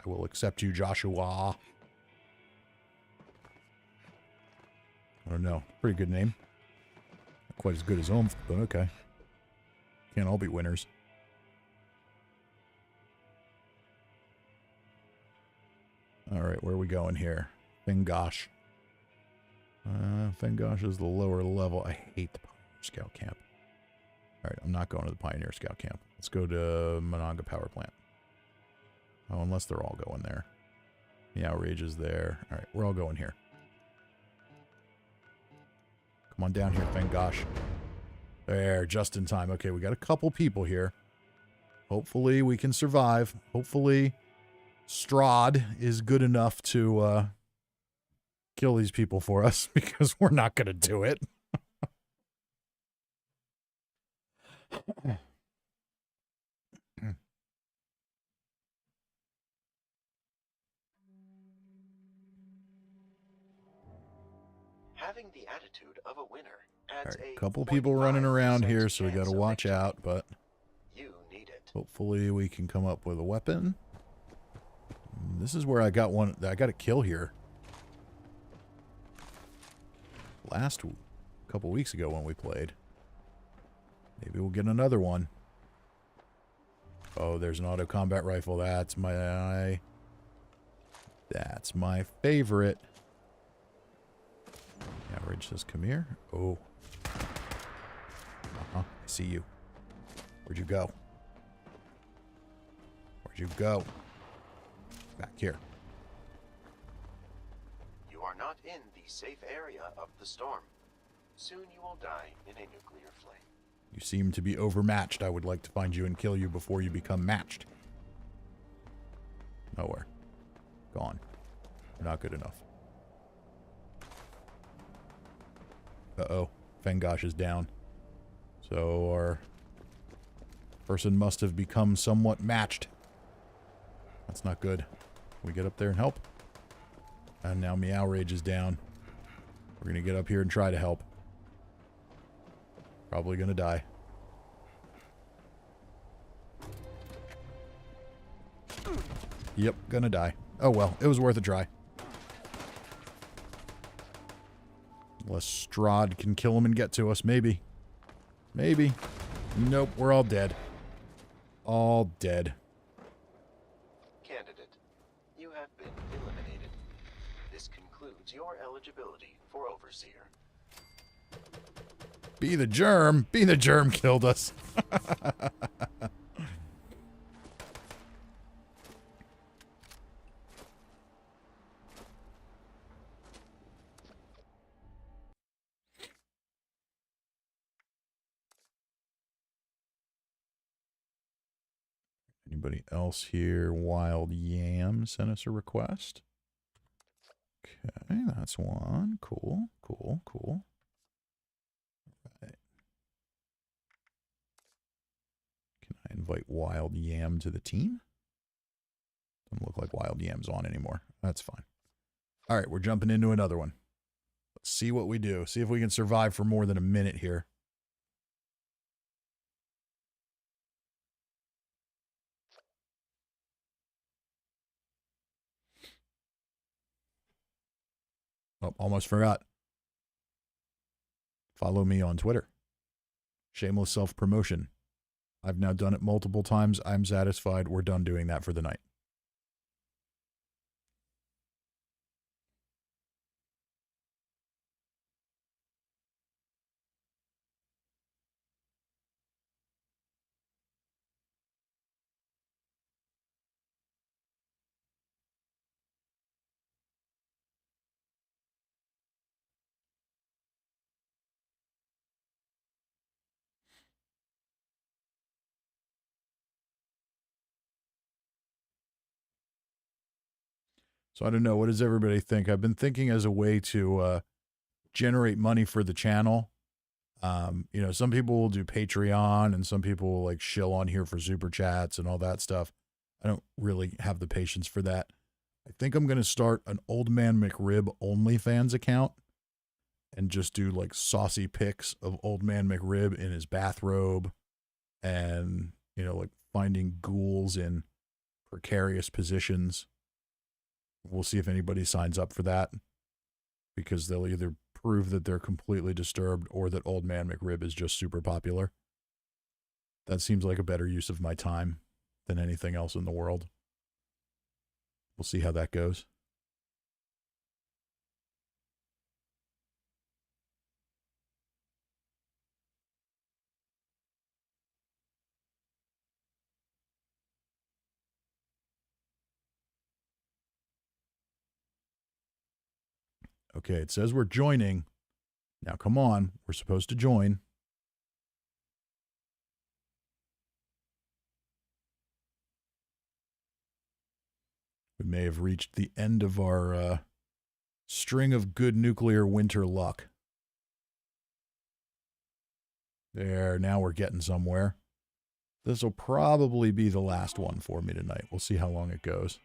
I will accept you, Joshua. I don't know. Pretty good name. Not quite as good as Oomph, but okay. Can't all be winners. Alright, where are we going here? Fingosh. Fingosh is the lower level. I hate the Pioneer Scout Camp. Alright, I'm not going to the Pioneer Scout Camp. Let's go to Monongah Power Plant. Oh, unless they're all going there. The outrage is there. Alright, we're all going here. Come on down here, Fingosh. There, just in time. Okay, we got a couple people here. Hopefully we can survive. Hopefully Strahd is good enough to kill these people for us, because we're not going to do it. Having the attitude of a winner adds Alright, a couple people running around 45% here, so we got chance to of watch victory. out, but You need it. hopefully we can come up with a weapon. This is where I got one. I got a kill here. Couple weeks ago when we played. Maybe we'll get another one. Oh, there's an auto combat rifle. That's my favorite. Average says, come here. Oh. I see you. Where'd you go? Where'd you go? Back here. You are not in the safe area of the storm. Soon you will die in a nuclear flame. You seem to be overmatched. I would like to find you and kill you before you become matched. Nowhere. Gone. Not good enough. Uh-oh. Fingosh is down. So our person must have become somewhat matched. That's not good. Can we get up there and help? And now Meow Rage is down. We're going to get up here and try to help. Probably going to die. Yep, gonna die. Oh well, it was worth a try. Unless Strahd can kill him and get to us, maybe. Maybe. Nope, we're all dead. All dead. Candidate, you have been eliminated. This concludes your eligibility for Overseer. Be the germ. Be the germ killed us. Anybody else here? Wild Yam sent us a request. Okay, that's one. Cool, cool, cool. All right. Can I invite Wild Yam to the team? Doesn't look like Wild Yam's on anymore. That's fine. All right, we're jumping into another one. Let's see what we do. See if we can survive for more than a minute here. Oh, almost forgot. Follow me on Twitter. Shameless self-promotion. I've now done it multiple times. I'm satisfied. We're done doing that for the night. So I don't know. What does everybody think? I've been thinking as a way to generate money for the channel. You know, some people will do Patreon and some people will like shill on here for super chats and all that stuff. I don't really have the patience for that. I think I'm going to start an Old Man McRib OnlyFans account. and just do like saucy pics of Old Man McRib in his bathrobe and, you know, like finding ghouls in precarious positions. We'll see if anybody signs up for that, because they'll either prove that they're completely disturbed or that Old Man McRib is just super popular. That seems like a better use of my time than anything else in the world. We'll see how that goes. Okay, it says we're joining. Now, come on. We're supposed to join. We may have reached the end of our string of good nuclear winter luck. There, now we're getting somewhere. This will probably be the last one for me tonight. We'll see how long it goes.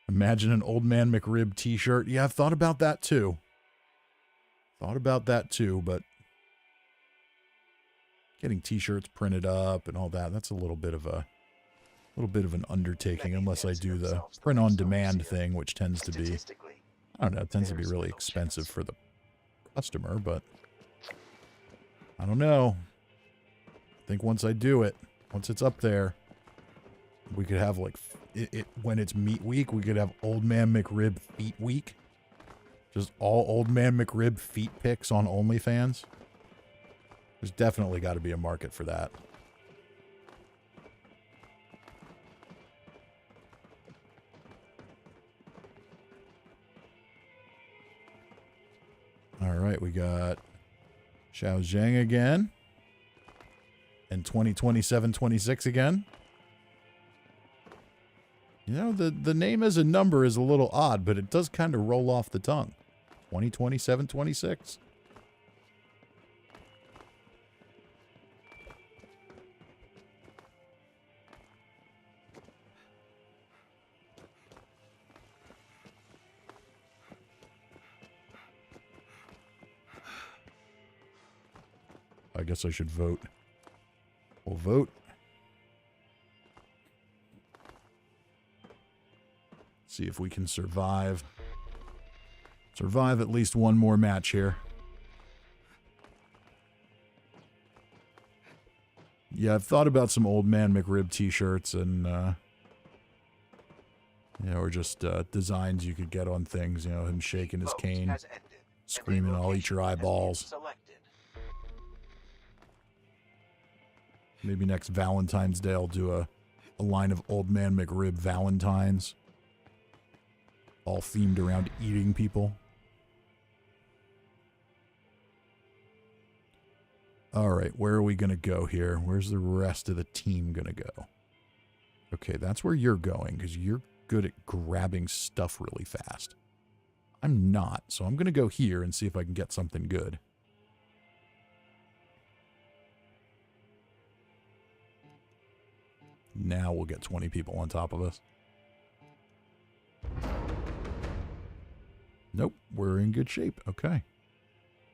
Imagine an Old Man McRib t-shirt. Yeah, I've thought about that too. But getting t-shirts printed up and all that, that's a little bit of an undertaking, unless I do the print on demand thing, which tends to be, I don't know, it tends to be really expensive for the customer, but I don't know. I think once I do it, once it's up there, we could have like, when it's meat week, we could have Old Man McRib feet week. Just all Old Man McRib feet pics on OnlyFans. There's definitely got to be a market for that. All right, we got Xiao Zhang again. And 2027-26 again. You know, the name as a number is a little odd, but it does kind of roll off the tongue. 2027-26. I guess I should vote. We'll vote. See if we can survive. Survive at least one more match here. Yeah, I've thought about some Old Man McRib t-shirts and, you know, or just designs you could get on things. You know, him shaking his cane, screaming, "I'll eat your eyeballs." Maybe next Valentine's Day I'll do a line of Old Man McRib Valentines. All themed around eating people. All right, where are we going to go here? Where's the rest of the team going to go? Okay, that's where you're going, because you're good at grabbing stuff really fast. I'm not, so I'm going to go here and see if I can get something good. Now we'll get 20 people on top of us. Nope, we're in good shape. Okay.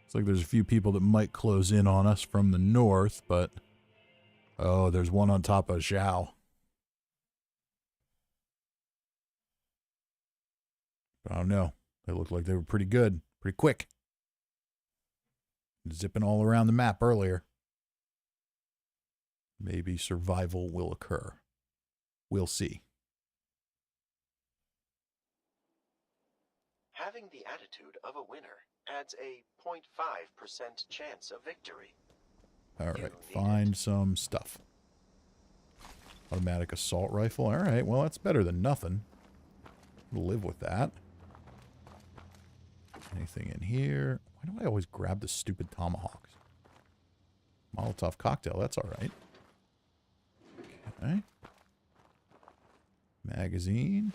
Looks like there's a few people that might close in on us from the north, but... Oh, there's one on top of Xiao. I don't know. They looked like they were pretty good. Pretty quick. Zipping all around the map earlier. Maybe survival will occur. We'll see. Having the attitude of a winner adds a 0.5% chance of victory. All right, find some stuff. Automatic assault rifle. All right, well, that's better than nothing. We'll live with that. Anything in here? Why do I always grab the stupid tomahawks? Molotov cocktail, that's all right. Okay. Magazine.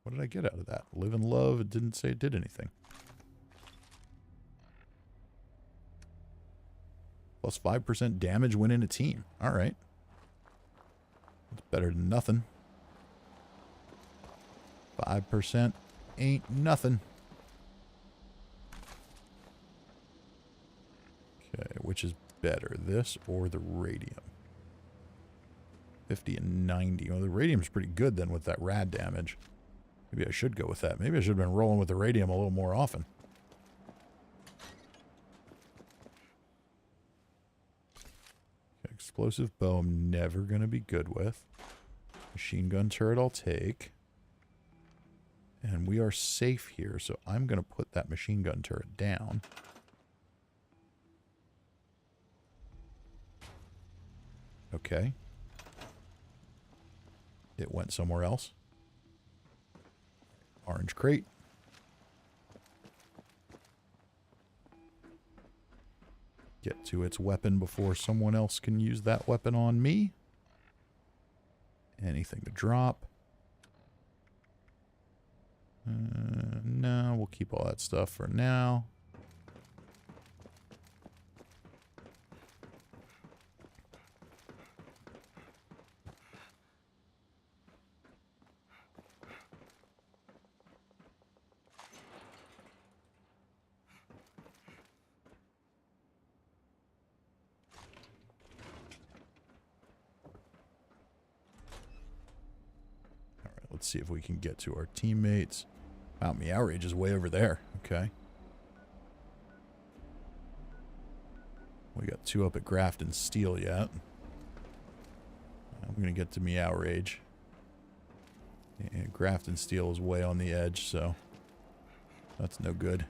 What did I get out of that? Live and love. It didn't say it did anything. Plus 5% damage when in a team. All right. That's better than nothing. 5% ain't nothing. Okay, which is better, this or the radium? 50 and 90. Well, the radium's pretty good then with that rad damage. Maybe I should go with that. Maybe I should have been rolling with the radium a little more often. Okay, explosive bow I'm never going to be good with. Machine gun turret I'll take. And we are safe here, so I'm going to put that machine gun turret down. Okay. It went somewhere else. Orange crate. Get to its weapon before someone else can use that weapon on me. Anything to drop. No, we'll keep all that stuff for now. Let's see if we can get to our teammates. Wow, me outrage is way over there. Okay. We got 2 up at Graft and Steel yet. I'm going to get to me outrage. And Graft and Steel is way on the edge, so that's no good.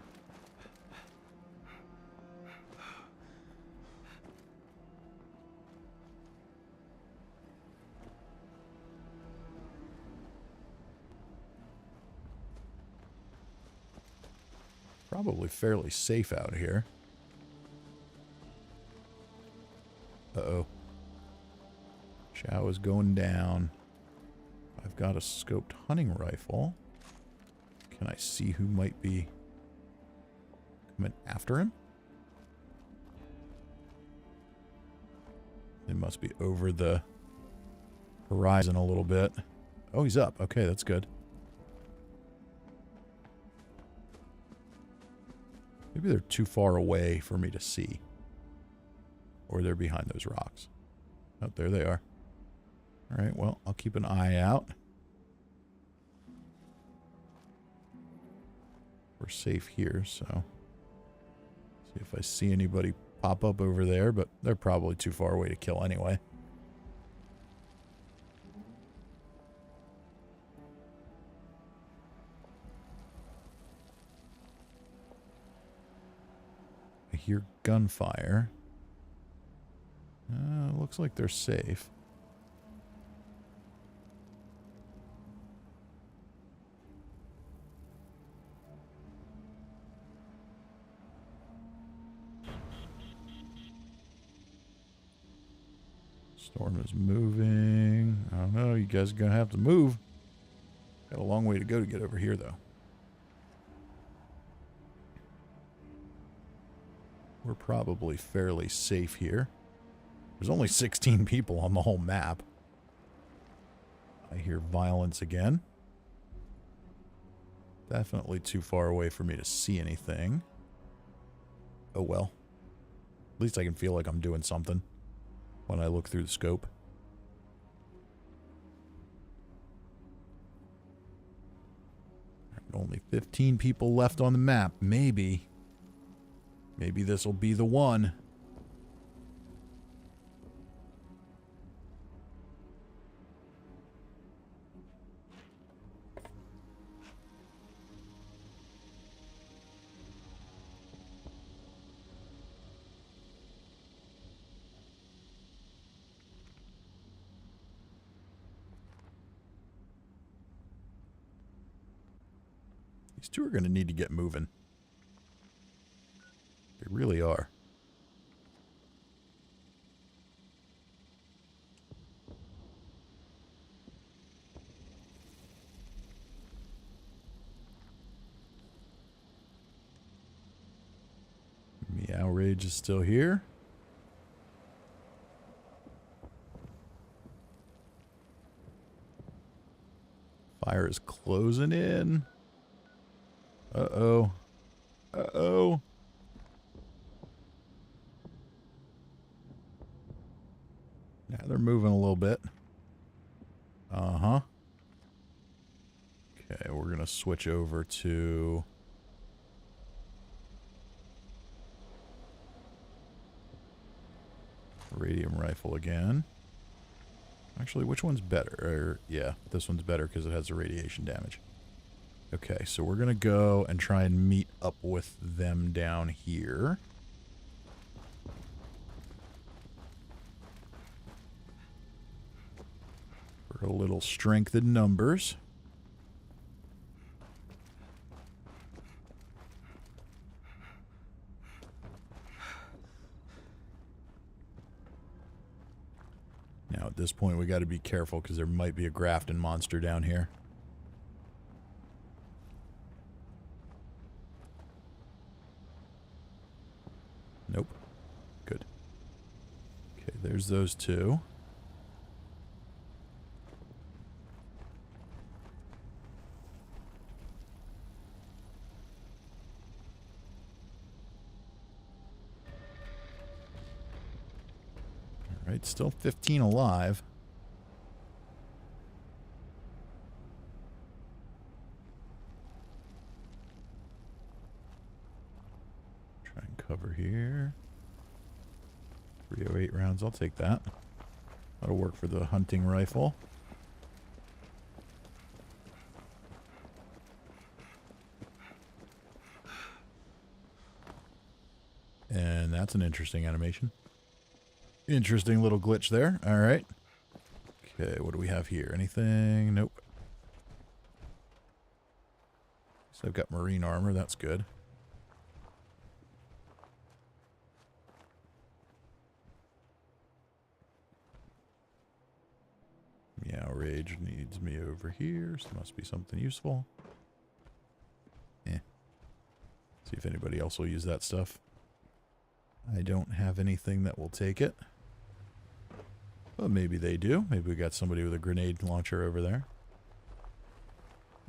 Probably fairly safe out here. Uh-oh. Chow is going down. I've got a scoped hunting rifle. Can I see who might be coming after him? It must be over the horizon a little bit. Oh, he's up. Okay, that's good. Maybe they're too far away for me to see. Or they're behind those rocks. Oh, there they are. Alright, well, I'll keep an eye out. We're safe here, so... see if I see anybody pop up over there, but they're probably too far away to kill anyway. I hear gunfire. Looks like they're safe. Storm is moving. I don't know. You guys are going to have to move. Got a long way to go to get over here, though. We're probably fairly safe here. There's only 16 people on the whole map. I hear violence again. Definitely too far away for me to see anything. Oh well. At least I can feel like I'm doing something when I look through the scope. Only 15 people left on the map. Maybe this will be the one. These two are going to need to get moving. They really are. Meow Rage is still here. Fire is closing in. Uh-oh. Uh-oh. Yeah, they're moving a little bit. Uh-huh. Okay, we're going to switch over to... radium rifle again. Actually, which one's better? Yeah, this one's better because it has the radiation damage. Okay, so we're going to go and try and meet up with them down here. For a little strength in numbers. Now, at this point, we got to be careful because there might be a Grafton monster down here. Nope. Good. Okay, there's those two. Alright, still 15 alive. Try and cover here. 308 rounds, I'll take that. That'll work for the hunting rifle. And that's an interesting animation. Interesting little glitch there. Alright. Okay, what do we have here? Anything? Nope. So I've got marine armor, that's good. Meow Rage needs me over here, so must be something useful. See if anybody else will use that stuff. I don't have anything that will take it. But maybe they do. Maybe we got somebody with a grenade launcher over there.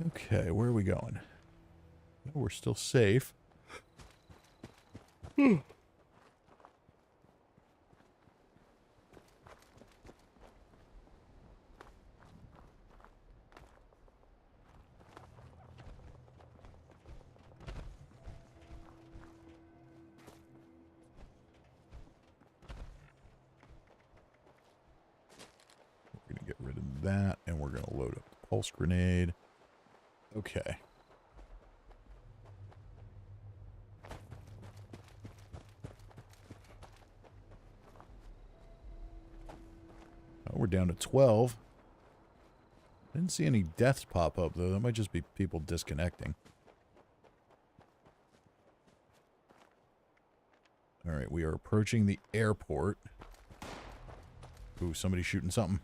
Okay, where are we going? Well, we're still safe. We're going to get rid of that, and we're going to load up the pulse grenade. Okay. Oh, we're down to 12. Didn't see any deaths pop up, though. That might just be people disconnecting. Alright, we are approaching the airport. Ooh, somebody's shooting something.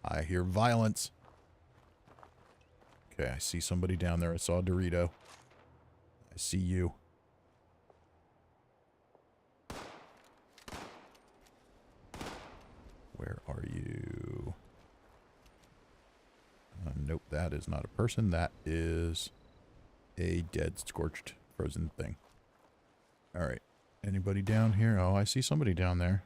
I hear violence. Okay, I see somebody down there. I saw a Dorito. I see you. Where are you? Nope, that is not a person. That is a dead, scorched, frozen thing. Alright. Anybody down here? Oh, I see somebody down there.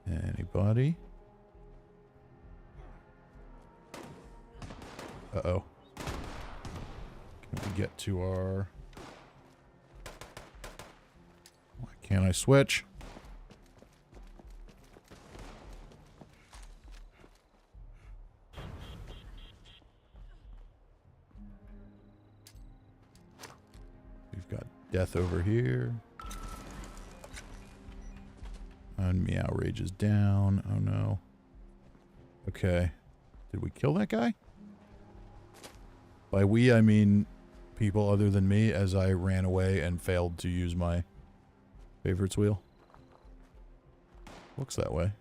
Anybody? Uh-oh. Can we get to our... Why can't I switch? We've got death over here. And Meow Rage is down. Oh no. Okay. Did we kill that guy? By we, I mean people other than me, as I ran away and failed to use my favorites wheel. Looks that way.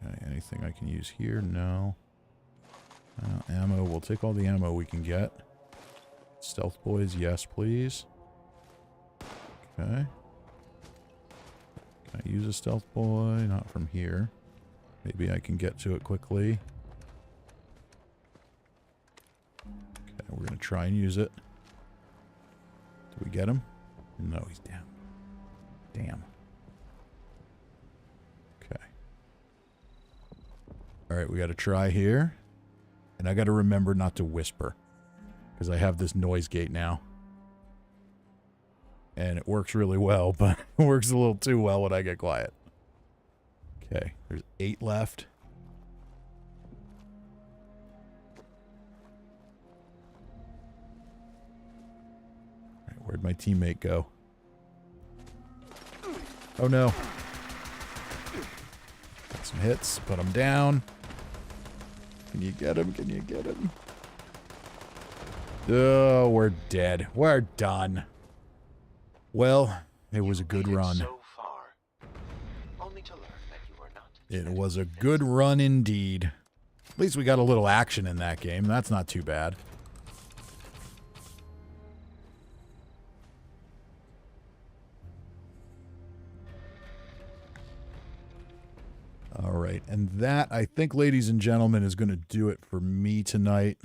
Okay, anything I can use here? No. Ammo. We'll take all the ammo we can get. Stealth boys, yes, please. Okay. Can I use a stealth boy? Not from here. Maybe I can get to it quickly. Okay, we're going to try and use it. Did we get him? No, he's down. Damn. Okay. Alright, we got to try here. And I got to remember not to whisper. Because I have this noise gate now. And it works really well, but it works a little too well when I get quiet. Okay, there's 8 left. Alright, where'd my teammate go? Oh no. Got some hits, put him down. Can you get him? Can you get him? Oh, we're dead. We're done. Well, it was a good run. So far, only to learn that you are not. It was a good run indeed. At least we got a little action in that game. That's not too bad. All right, and that, I think, ladies and gentlemen, is going to do it for me tonight.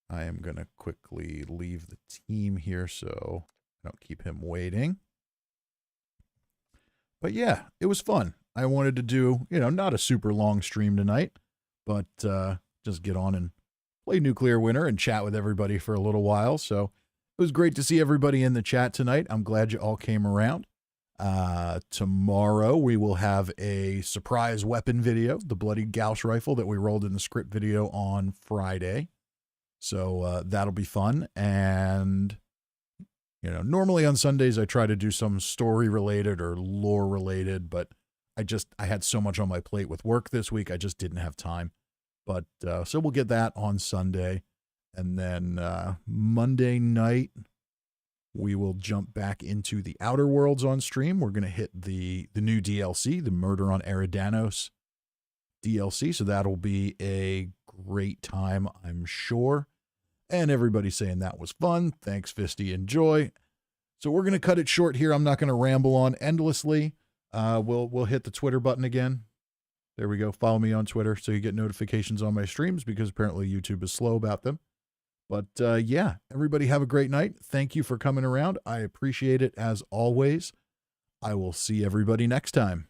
I am going to quickly leave the team here so I don't keep him waiting. But yeah, it was fun. I wanted to do, not a super long stream tonight, but just get on and play Nuclear Winter and chat with everybody for a little while. So it was great to see everybody in the chat tonight. I'm glad you all came around. Tomorrow we will have a surprise weapon video, the Bloody Gauss rifle that we rolled in the script video on Friday. So that'll be fun. And, normally on Sundays I try to do some story related or lore related, but I had so much on my plate with work this week, I just didn't have time. But so we'll get that on Sunday. And then Monday night, we will jump back into the Outer Worlds on stream. We're going to hit the new DLC, the Murder on Eridanos DLC. So that'll be a great time, I'm sure. And everybody's saying that was fun. Thanks, Fisty and Joy. So we're going to cut it short here. I'm not going to ramble on endlessly. We'll hit the Twitter button again. There we go. Follow me on Twitter so you get notifications on my streams because apparently YouTube is slow about them. But yeah, everybody have a great night. Thank you for coming around. I appreciate it as always. I will see everybody next time.